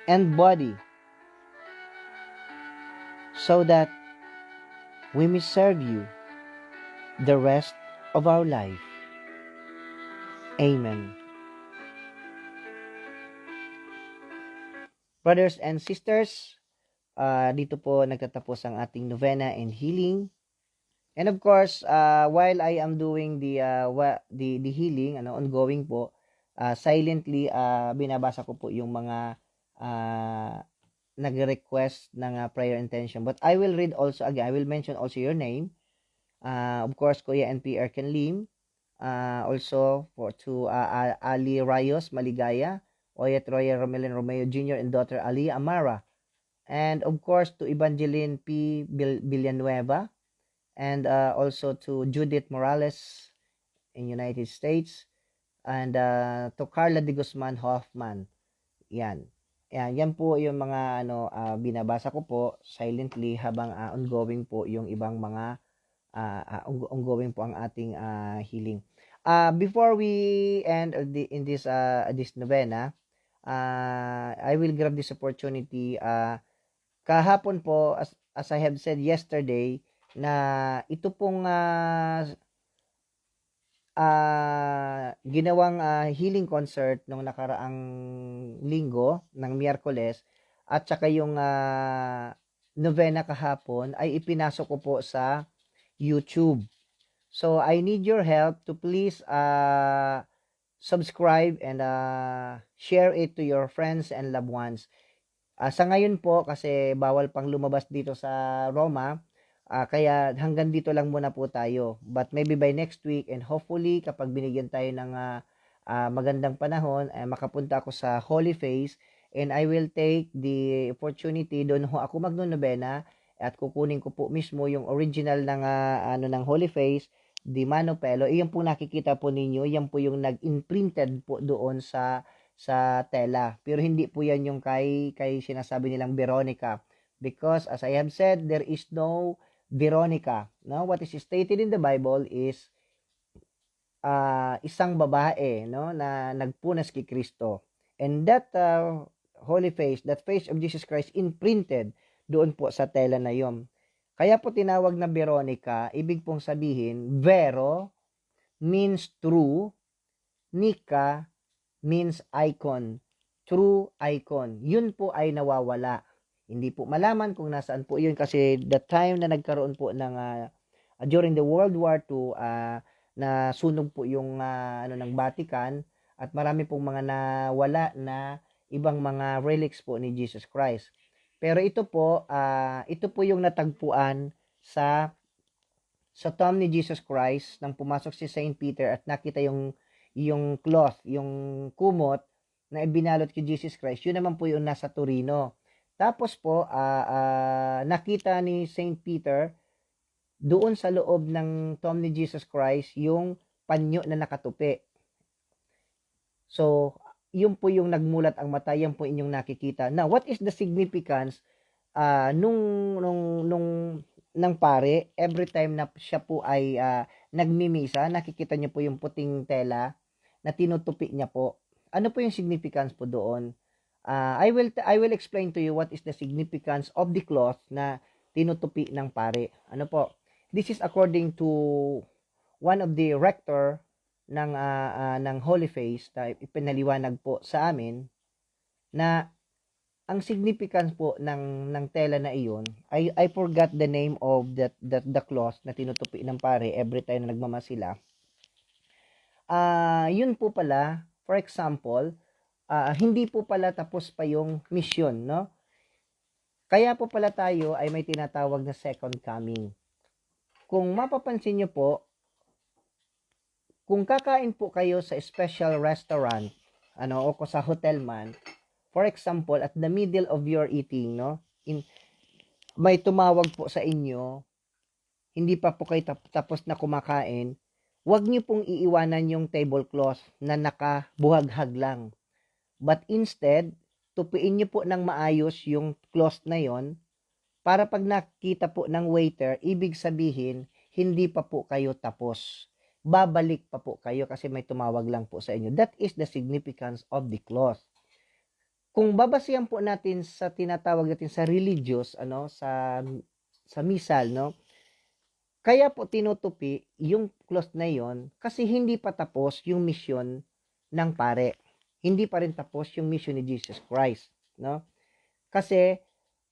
and body, so that we may serve you the rest of our life. Amen. Brothers and sisters, dito po nagtatapos ang ating novena and healing. And of course, while I am doing the healing, ongoing po, silently binabasa ko po yung mga nag-request ng prayer intention. But I will read also again. I will mention also your name. Of course, Kuya NP Erken Lim. Also to Ali Rayos Maligaya, Oyet Roya Romelin Romeo Jr. and daughter Ali Amara. And of course to Evangeline P. Villanueva, and also to Judith Morales in United States, and to Carla de Guzman Hoffman. Yan. Yan po yung mga binabasa ko po silently habang ongoing po yung ibang mga ongoing po ang ating healing. Before we end in this novena, I will grab this opportunity. Kahapon po, as I have said yesterday, na ito pong ginawang healing concert nung nakaraang linggo ng Miyerkules, at saka yung novena kahapon ay ipinasok ko po sa YouTube. So I need your help to please subscribe and share it to your friends and loved ones. Sa ngayon po, kasi bawal pang lumabas dito sa Roma, kaya hanggang dito lang muna po tayo. But maybe by next week, and hopefully kapag binigyan tayo ng magandang panahon, makapunta ako sa Holy Face, and I will take the opportunity, doon ho ako magno-novena, at kukunin ko po mismo yung original ng ng Holy Face, the Manopelo. Iyan po nakikita po ninyo, yan po yung nag-imprinted po doon sa tela. Pero hindi po yan yung kay sinasabi nilang Veronica, because as I have said, there is no Veronica. No, what is stated in the Bible is isang babae, no, na nagpunas kay Kristo, and that holy face, that face of Jesus Christ imprinted doon po sa tela na yon. Kaya po tinawag na Veronica. Ibig pong sabihin, Vero means true, Nika means icon, true icon. Yun po ay nawawala. Hindi po malaman kung nasaan po yun, kasi the time na nagkaroon po ng during the World War II, na sunog po yung ng Vatican, at marami pong mga nawala na ibang mga relics po ni Jesus Christ. Pero ito po yung natagpuan sa tomb ni Jesus Christ nang pumasok si Saint Peter at nakita yung cloth, yung kumot na ibinalot kay Jesus Christ. Yun naman po yung nasa Torino. Tapos po nakita ni Saint Peter doon sa loob ng tomb ni Jesus Christ yung panyo na nakatupi. So yun po yung nagmulat ang mata, yan po inyong nakikita. Now, what is the significance ng pare every time na siya po ay nagmimisa? Nakikita niyo po yung puting tela na tinutupi niya po. Ano po yung significance po doon? I will explain to you what is the significance of the cloth na tinutupi ng pare. Ano po? This is according to one of the rector ng Holy Face, na ipinaliwanag po sa amin na ang significance po ng tela na iyon, I forgot the name of the cloth na tinutupi ng pare every time na nagmamasila. yun po pala, for example, hindi po pala tapos pa yung mission, no? Kaya po pala tayo ay may tinatawag na second coming. Kung mapapansin nyo po, kung kakain po kayo sa special restaurant, o sa hotel man, for example, at the middle of your eating, no? May tumawag po sa inyo, hindi pa po kayo tapos na kumakain, huwag niyo pong iiwanan yung tablecloth na nakabuhaghag lang. But instead, tupiin niyo po ng maayos yung cloth na yon para pag nakita po ng waiter, ibig sabihin, hindi pa po kayo tapos. Babalik pa po kayo kasi may tumawag lang po sa inyo. That is the significance of the cloth. Kung babasihan po natin sa tinatawag natin sa religious, sa misal, no? Kaya po tinutupi yung cloth na yon kasi hindi pa tapos yung mission ng pare. Hindi pa rin tapos yung mission ni Jesus Christ, no? Kasi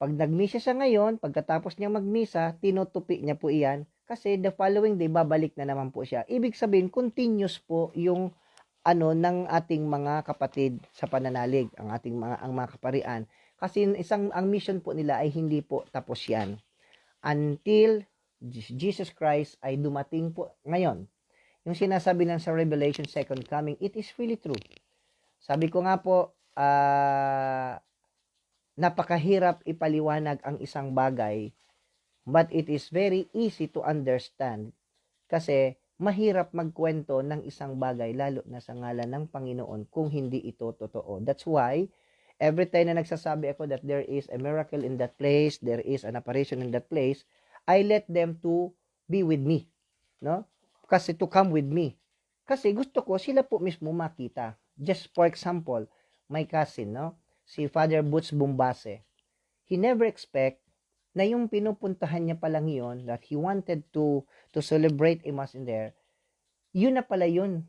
pag nagmisa siya ngayon, pagkatapos niya magmisa, tinutupi niya po iyan kasi the following day babalik na naman po siya. Ibig sabihin continuous po yung ng ating mga kapatid sa pananalig, ang mga kaparian. Kasi ang mission po nila ay hindi po tapos yan until Jesus Christ ay dumating po ngayon. Yung sinasabi ng sa Revelation second coming, it is really true. Sabi ko nga po, napakahirap ipaliwanag ang isang bagay, but it is very easy to understand kasi mahirap magkwento ng isang bagay lalo na sa ngalan ng Panginoon kung hindi ito totoo. That's why every time na nagsasabi ako that there is a miracle in that place, there is an apparition in that place, I let them to be with me, no? Kasi to come with me. Kasi gusto ko sila po mismo makita. Just for example, my cousin, no? Si Father Butch Bumbase. He never expect na yung pinupuntahan niya palang yun, that he wanted to celebrate a mass in there, yun na pala yun.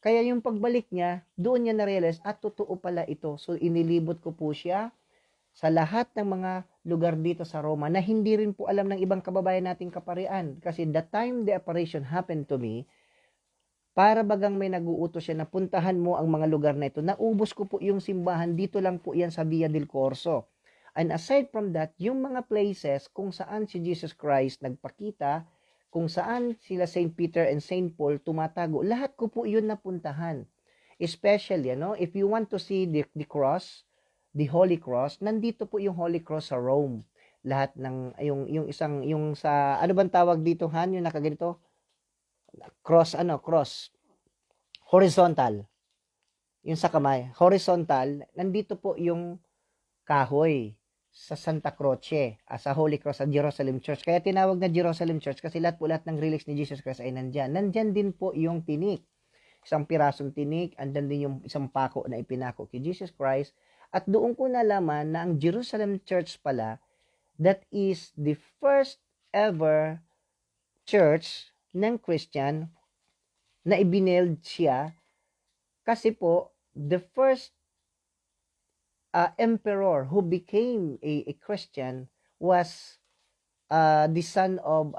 Kaya yung pagbalik niya, doon niya na-realize, totoo pala ito. So, inilibot ko po siya sa lahat ng mga lugar dito sa Roma na hindi rin po alam ng ibang kababayan nating kaparian. Kasi the time the apparition happened to me, para bagang may nag-uutos siya na puntahan mo ang mga lugar na ito. Naubos ko po yung simbahan, dito lang po yan sa Via del Corso. And aside from that, yung mga places kung saan si Jesus Christ nagpakita, kung saan sila St. Peter and St. Paul tumatago, lahat ko po yun napuntahan. Especially, if you want to see the cross, the Holy Cross, nandito po yung Holy Cross sa Rome. Lahat ng, yung sa, ano bang tawag dito, Han? Yung nakaganito? Cross, horizontal. Yung sa kamay, horizontal, nandito po yung kahoy sa Santa Croce, sa Holy Cross, sa Jerusalem Church. Kaya tinawag na Jerusalem Church kasi lahat ng relics ni Jesus Christ ay nandyan. Nandyan din po yung tinik. Isang pirasong tinik, andan din yung isang pako na ipinako kay Jesus Christ. At doon ko nalaman na ang Jerusalem Church pala, that is the first ever church ng Christian na ibineld siya kasi po the first emperor who became a Christian was the son of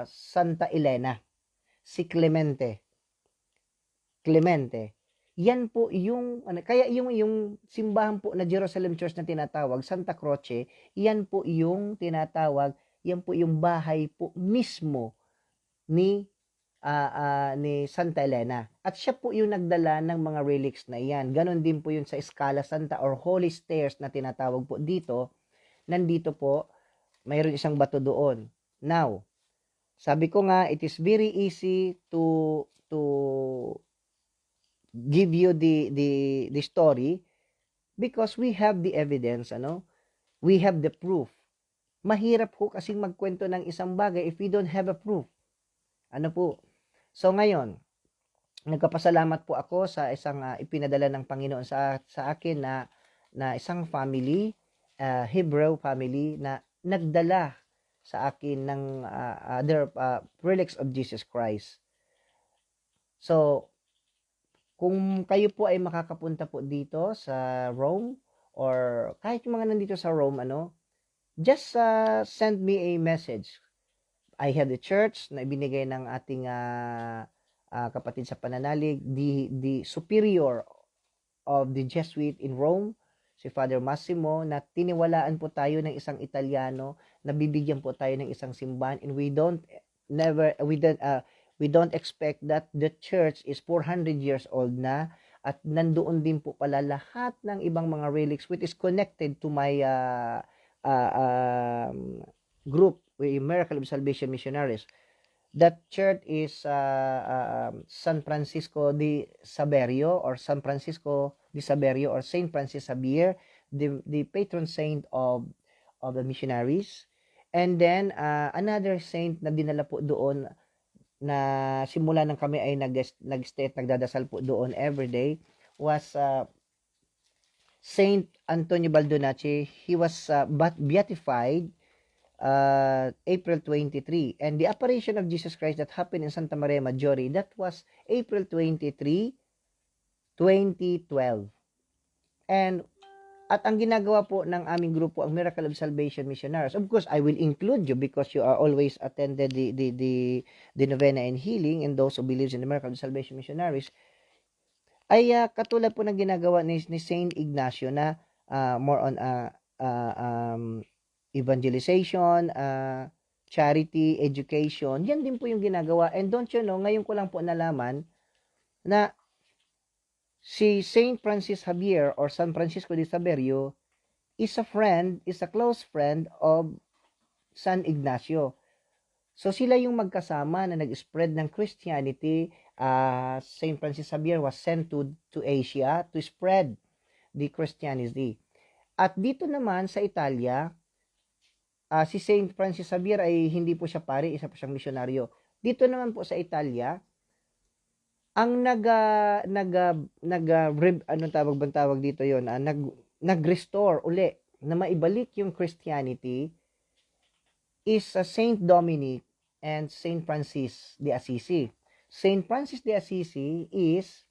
Santa Elena, si Clemente. Yan po yung kaya yung simbahan po na Jerusalem Church na tinatawag Santa Croce, yan po yung tinatawag, yan po yung bahay po mismo ni Santa Elena. At siya po yung nagdala ng mga relics na yan. Ganon din po yun sa Scala Santa or Holy Stairs na tinatawag po dito. Nandito po, mayroon isang bato doon. Now, sabi ko nga, it is very easy to give you the story because we have the evidence, we have the proof. Mahirap po kasing magkwento ng isang bagay if we don't have a proof. So ngayon, nagpapasalamat po ako sa isang ipinadala ng Panginoon sa akin na isang family, Hebrew family na nagdala sa akin ng their relics of Jesus Christ. So, kung kayo po ay makakapunta po dito sa Rome or kahit yung mga nandito sa Rome, just send me a message. I have the church na ibinigay ng ating kapatid sa pananalig, the superior of the Jesuit in Rome, si Father Massimo, na tiniwalaan po tayo ng isang Italiano, na bibigyan po tayo ng isang simbahan, and we don't expect that the church is 400 years old na, at nandoon din po pala lahat ng ibang mga relics which is connected to my group, Miracle of Salvation Missionaries. That church is San Francisco de Saverio, or San Francisco de Saverio, or Saint Francis Xavier, the patron saint of the missionaries. And then another saint na dinala po doon, na simula nang kami ay nag-stay at nagdadasal po doon every day, was Saint Antonio Baldonacci. He was beatified April 23, and the apparition of Jesus Christ that happened in Santa Maria Maggiore, that was April 23, 2012. And at ang ginagawa po ng aming grupo, ang Miracle of Salvation Missionaries, of course I will include you because you are always attended the novena and healing, and those who believes in the Miracle of Salvation Missionaries, ay katulad po ng ginagawa ni Saint Ignacio, na more on evangelization, charity, education. Yan din po yung ginagawa. And don't you know, ngayon ko lang po nalaman na si Saint Francis Xavier, or San Francisco de Saverio, is a close friend of San Ignacio. So sila yung magkasama na nag-spread ng Christianity. Saint Francis Xavier was sent to Asia to spread the Christianity. At dito naman sa Italia, si Saint Francis Xavier ay hindi po siya pari, isa po siyang misyonaryo. Dito naman po sa Italia, ang tawag dito yon, nag-restore uli, na maibalik yung Christianity, is Saint Dominic and Saint Francis de Assisi. Saint Francis de Assisi is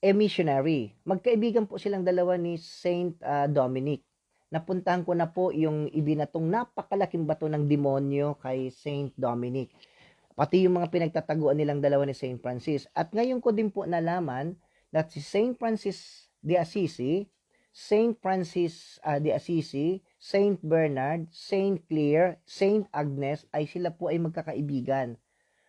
a missionary. Magkaibigan po silang dalawa ni Saint Dominic. Napuntahan ko na po yung ibinatong napakalaking bato ng demonyo kay Saint Dominic. Pati yung mga pinagtataguan nilang dalawa ni Saint Francis. At ngayon ko din po nalaman that si Saint Francis de Assisi, Saint Francis de Assisi, Saint Bernard, Saint Clare, Saint Agnes, ay sila po ay magkakaibigan.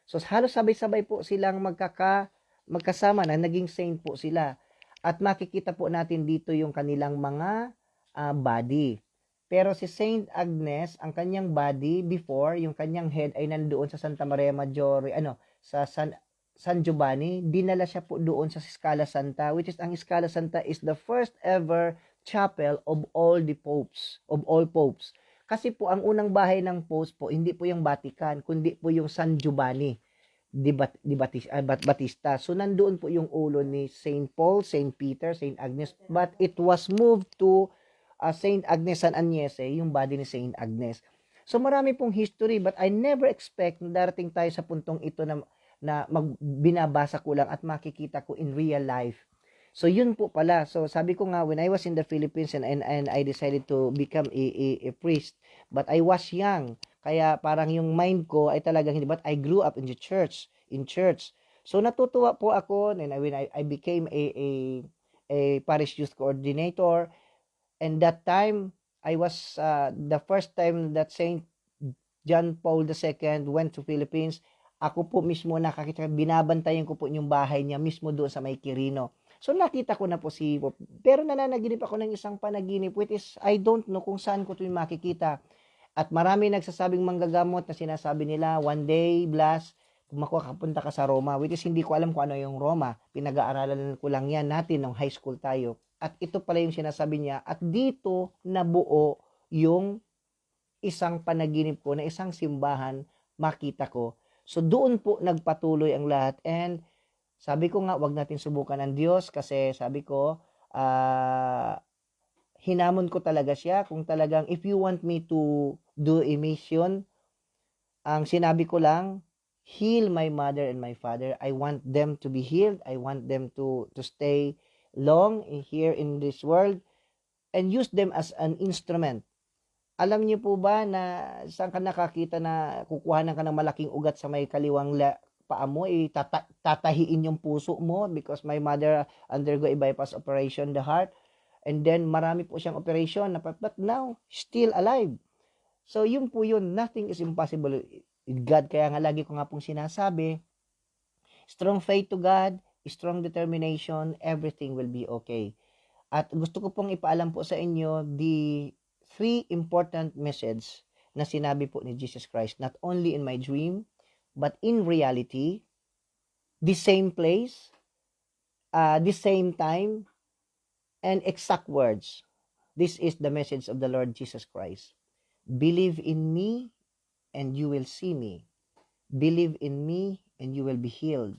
So halos sabay-sabay po silang magkasama na naging saint po sila. At makikita po natin dito yung kanilang mga body. Pero si Saint Agnes, ang kanyang body before, yung kanyang head ay nandoon sa Santa Maria Maggiore, sa San Giovanni, dinala siya po doon sa Scala Santa, which is, ang Scala Santa is the first ever chapel of all popes. Kasi po, ang unang bahay ng popes po, hindi po yung Vatican, kundi po yung San Giovanni Battista. So, nandoon po yung ulo ni Saint Paul, Saint Peter, Saint Agnes, but it was moved to Saint Agnes San Agnese, yung body ni Saint Agnes. So marami pong history, but I never expect na darating tayo sa puntong ito na binabasa ko lang at makikita ko in real life. So yun po pala. So sabi ko nga, when I was in the Philippines and I decided to become a priest, but I was young. Kaya parang yung mind ko ay talagang hindi, but I grew up in church. So natutuwa po ako, and when I became a parish youth coordinator. And that time, I was the first time that Saint John Paul II went to Philippines. Ako po mismo nakakita, binabantayan ko po yung bahay niya mismo doon sa may Quirino. So nakita ko na po si Pope. Pero nananaginip ako ng isang panaginip, which is, I don't know kung saan ko ito makikita. At marami nagsasabing manggagamot na sinasabi nila, one day, Blas, makapunta ka sa Roma, which is hindi ko alam kung ano yung Roma. Pinag-aaralan ko lang yan natin nung high school tayo. At ito pala yung sinasabi niya. At dito nabuo yung isang panaginip ko na isang simbahan makita ko. So doon po nagpatuloy ang lahat. And sabi ko nga, wag natin subukan ng Diyos, kasi sabi ko, hinamon ko talaga siya kung talagang, if you want me to do a mission, ang sinabi ko lang, heal my mother and my father. I want them to be healed. I want them to stay long here in this world and use them as an instrument. Alam niyo po ba na saan ka nakakita na kukuhanan ka ng malaking ugat sa may kaliwang paa mo, tatahiin yung puso mo because my mother undergo a bypass operation, the heart. And then, marami po siyang operation, but now, still alive. So, yun po yun. Nothing is impossible with God. Kaya nga lagi ko nga pong sinasabi, strong faith to God, strong determination, everything will be okay. At gusto ko pong ipaalam po sa inyo the 3 important message na sinabi po ni Jesus Christ, not only in my dream, but in reality, the same place, the same time, and exact words. This is the message of the Lord Jesus Christ. Believe in me, and you will see me. Believe in me, and you will be healed.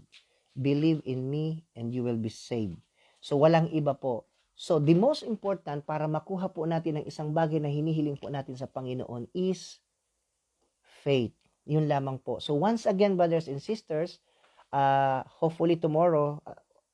Believe in me, and you will be saved. So, walang iba po. So, the most important para makuha po natin ang isang bagay na hinihiling po natin sa Panginoon is faith. Yun lamang po. So, once again, brothers and sisters, hopefully tomorrow,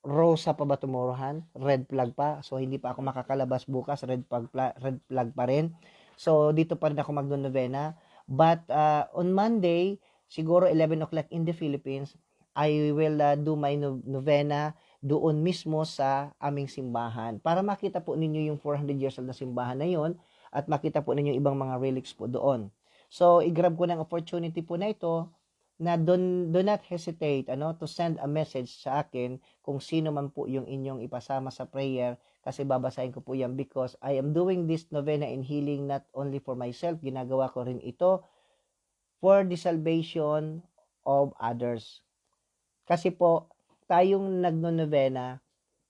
Rosa pa ba tomorrow, Han? Red flag pa. So, hindi pa ako makakalabas bukas. Red flag pa rin. So, dito pa rin ako magno-novena. But, on Monday, siguro 11 o'clock in the Philippines, I will do my novena doon mismo sa aming simbahan. Para makita po ninyo yung 400 years old na simbahan na yon at makita po ninyo ibang mga relics po doon. So, i-grab ko ng opportunity po na ito na do not hesitate to send a message sa akin kung sino man po yung inyong ipasama sa prayer kasi babasahin ko po yan because I am doing this novena and healing not only for myself, ginagawa ko rin ito for the salvation of others. Kasi po, tayong nagno-novena,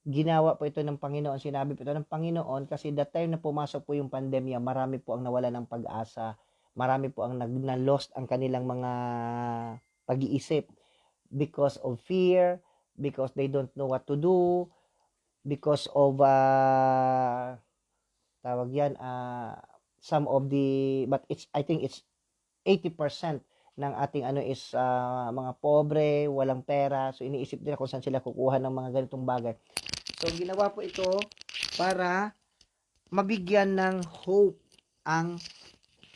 ginawa po ito ng Panginoon, sinabi po ito ng Panginoon kasi that time na pumasok po yung pandemya, marami po ang nawala ng pag-asa. Marami po ang na-lost ang kanilang mga pag-iisip because of fear, because they don't know what to do, because of tawag yan, some of the, but I think it's 80% ng ating is mga pobre, walang pera. So iniisip nila kung saan sila kukuha ng mga ganitong bagay. So ginawa po ito para mabigyan ng hope ang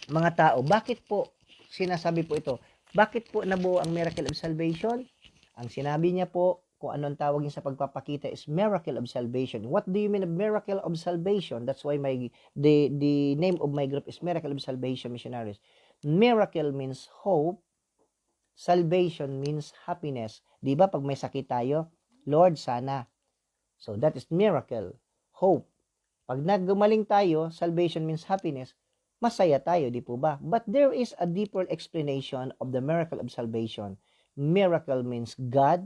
mga tao. Bakit po sinasabi po ito? Bakit po nabuo ang Miracle of Salvation? Ang sinabi niya po, kung anong tawag niya sa pagpapakita is Miracle of Salvation. What do you mean of Miracle of Salvation? That's why the name of my group is Miracle of Salvation Missionaries. Miracle means hope. Salvation means happiness. Di ba pag may sakit tayo, Lord, sana. So that is miracle. Hope. Pag naggumaling tayo, salvation means happiness. Masaya tayo, di po ba? But there is a deeper explanation of the miracle of salvation. Miracle means God,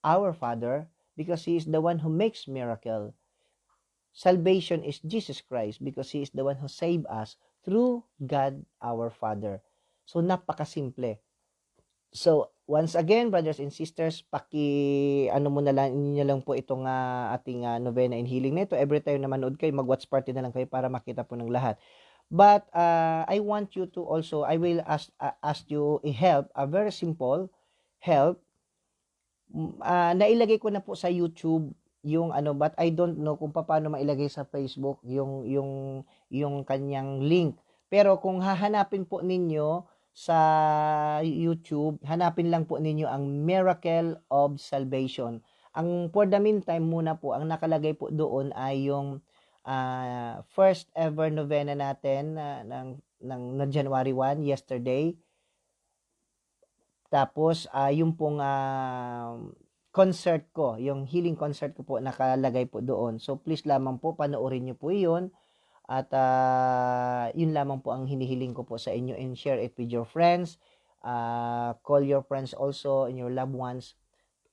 our Father, because He is the one who makes miracle. Salvation is Jesus Christ because He is the one who saved us through God, our Father. So, napakasimple. So, once again, brothers and sisters, inyo lang po itong ating novena and healing nito. Every time na manood kayo, mag-watch party na lang kayo para makita po ng lahat. But I want you to also, I will ask you a help, a very simple help. Nailagay ko na po sa YouTube yung but I don't know kung paano mailagay sa Facebook yung kanyang link. Pero kung hahanapin po ninyo sa YouTube, hanapin lang po ninyo ang Miracle of Salvation. Ang for the meantime muna po, ang nakalagay po doon ay yung first ever novena natin ng January 1, yesterday. Tapos, yung pong concert ko, yung healing concert ko po, nakalagay po doon. So, please lamang po, panoorin nyo po yun. At yun lamang po ang hinihiling ko po sa inyo and share it with your friends. Call your friends also and your loved ones.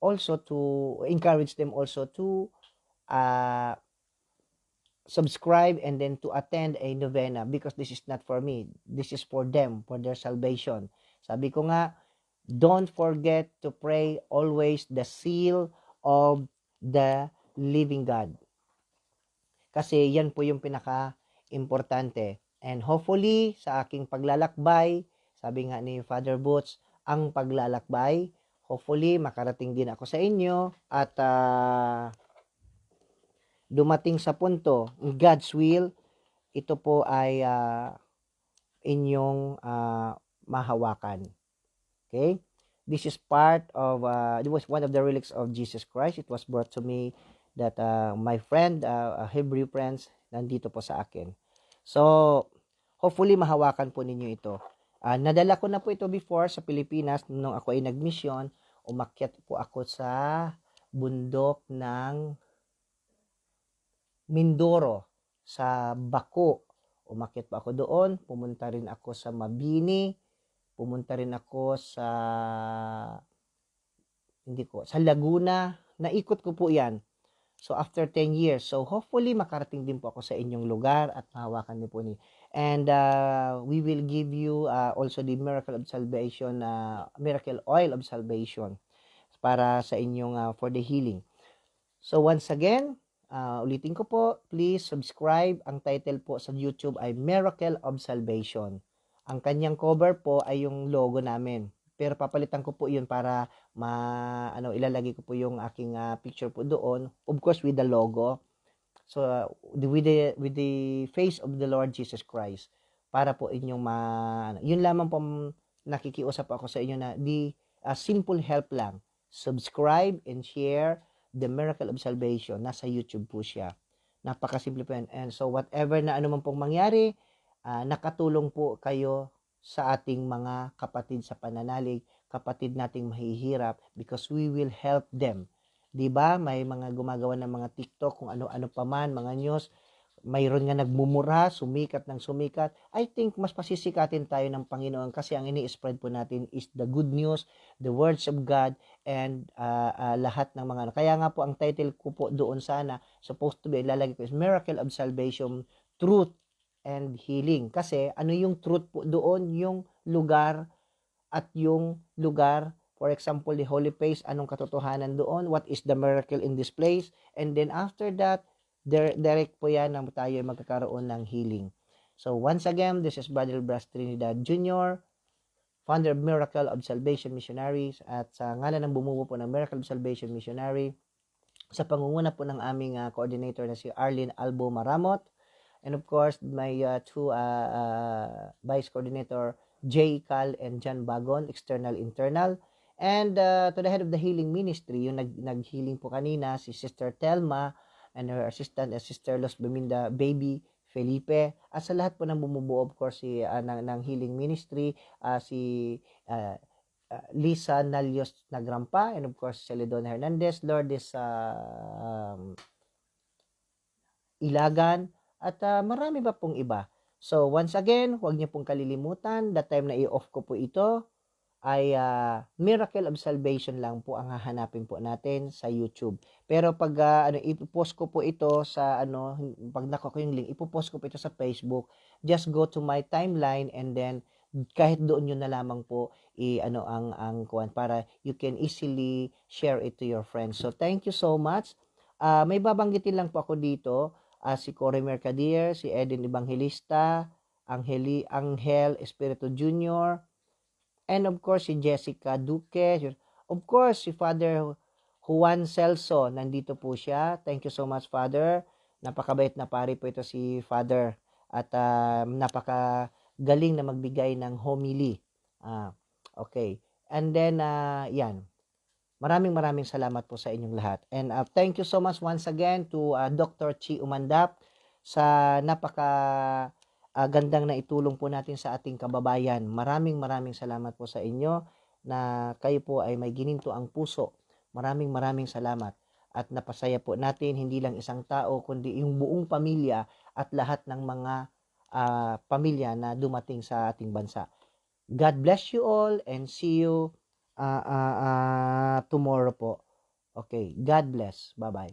Also to encourage them also to subscribe and then to attend a novena because this is not for me. This is for them, for their salvation. Sabi ko nga, don't forget to pray always the seal of the living God. Kasi yan po yung pinaka-importante. And hopefully, sa aking paglalakbay, sabi nga ni Father Boots, ang paglalakbay, hopefully, makarating din ako sa inyo at dumating sa punto, God's will, ito po ay inyong mahawakan. Okay? This is part of, it was one of the relics of Jesus Christ. It was brought to me that my friend, Hebrew friends, nandito po sa akin. So, hopefully mahawakan po ninyo ito. Nadala ko na po ito before sa Pilipinas nung ako ay nag-mission. Umakyat po ako sa bundok ng Mindoro, sa Bako. Umakyat po ako doon. Pumunta rin ako sa Mabini. Pumunta rin ako sa sa Laguna. Naikot ko po 'yan. So after 10 years, so hopefully makarating din po ako sa inyong lugar at mahawakan niyo po ni. And we will give you also the miracle of salvation, miracle oil of salvation para sa inyong for the healing. So once again, ulitin ko po, please subscribe. Ang title po sa YouTube ay Miracle of Salvation. Ang kanyang cover po ay yung logo namin. Pero papalitan ko po 'yun para ilalagay ko po yung aking picture po doon, of course with the logo. So with the face of the Lord Jesus Christ para po inyong yun lamang po nakikiusap ako sa inyo na simple help lang. Subscribe and share the Miracle of Salvation. Nasa YouTube po siya. Napakasimple po yan. And so whatever na man pong mangyari, nakatulong po kayo sa ating mga kapatid sa pananalig, kapatid nating mahihirap, because we will help them. 'Di ba? May mga gumagawa ng mga TikTok kung ano-ano pa man, mga news, mayroon nga nagmumura, sumikat ng sumikat. I think mas pasisikatin tayo ng Panginoon kasi ang ini-spread po natin is the good news, the words of God, and lahat ng mga Kaya nga po ang title ko po doon sana, supposed to be, ilalagay ko is Miracle of Salvation, Truth and Healing. Kasi ano yung truth po doon? Yung lugar, for example, the holy place, anong katotohanan doon? What is the miracle in this place? And then after that, direct po yan na tayo magkakaroon ng healing. So once again, this is Brother Bras Trinidad Jr., founder of Miracle of Salvation Missionaries, at sa ngalan ng bumubuo po ng Miracle of Salvation Missionary, sa pangunguna po ng aming coordinator na si Arlene Albo Maramot, and of course, my two vice coordinator, J. Cal and John Bagon, external, internal. And to the head of the healing ministry, yung nag-healing po kanina, si Sister Telma, and her assistant, Sister Los Beminda, Baby Felipe. At sa lahat po ng bumubuo, of course, ng healing ministry, si Lisa Nalios Nagrampa, and of course, Celedon Hernandez, Lourdes Ilagan, at marami pa pong iba. So, once again, huwag niyo pong kalilimutan, the time na i-off ko po ito, ay Miracle of Salvation lang po ang hahanapin po natin sa YouTube. Pero pag ipopost ko po ito sa pag nakuha ko yung link, ipopost ko po ito sa Facebook. Just go to my timeline and then kahit doon yun na lamang po ang kuwan para you can easily share it to your friends. So thank you so much. May babanggitin lang po ako dito, si Corey Mercader, si Eden Evangelista, Angel Espiritu Jr., and of course, si Jessica Duque. Of course, si Father Juan Celso. Nandito po siya. Thank you so much, Father. Napakabait na pari po ito si Father. At napakagaling na magbigay ng homily. Okay. And then, yan. Maraming salamat po sa inyong lahat. And thank you so much once again to Dr. Chi Umandap sa gandang na itulong po natin sa ating kababayan. Maraming salamat po sa inyo na kayo po ay may gininto ang puso. Maraming salamat. At napasaya po natin hindi lang isang tao kundi yung buong pamilya at lahat ng mga pamilya na dumating sa ating bansa. God bless you all and see you tomorrow po. Okay, God bless. Bye-bye.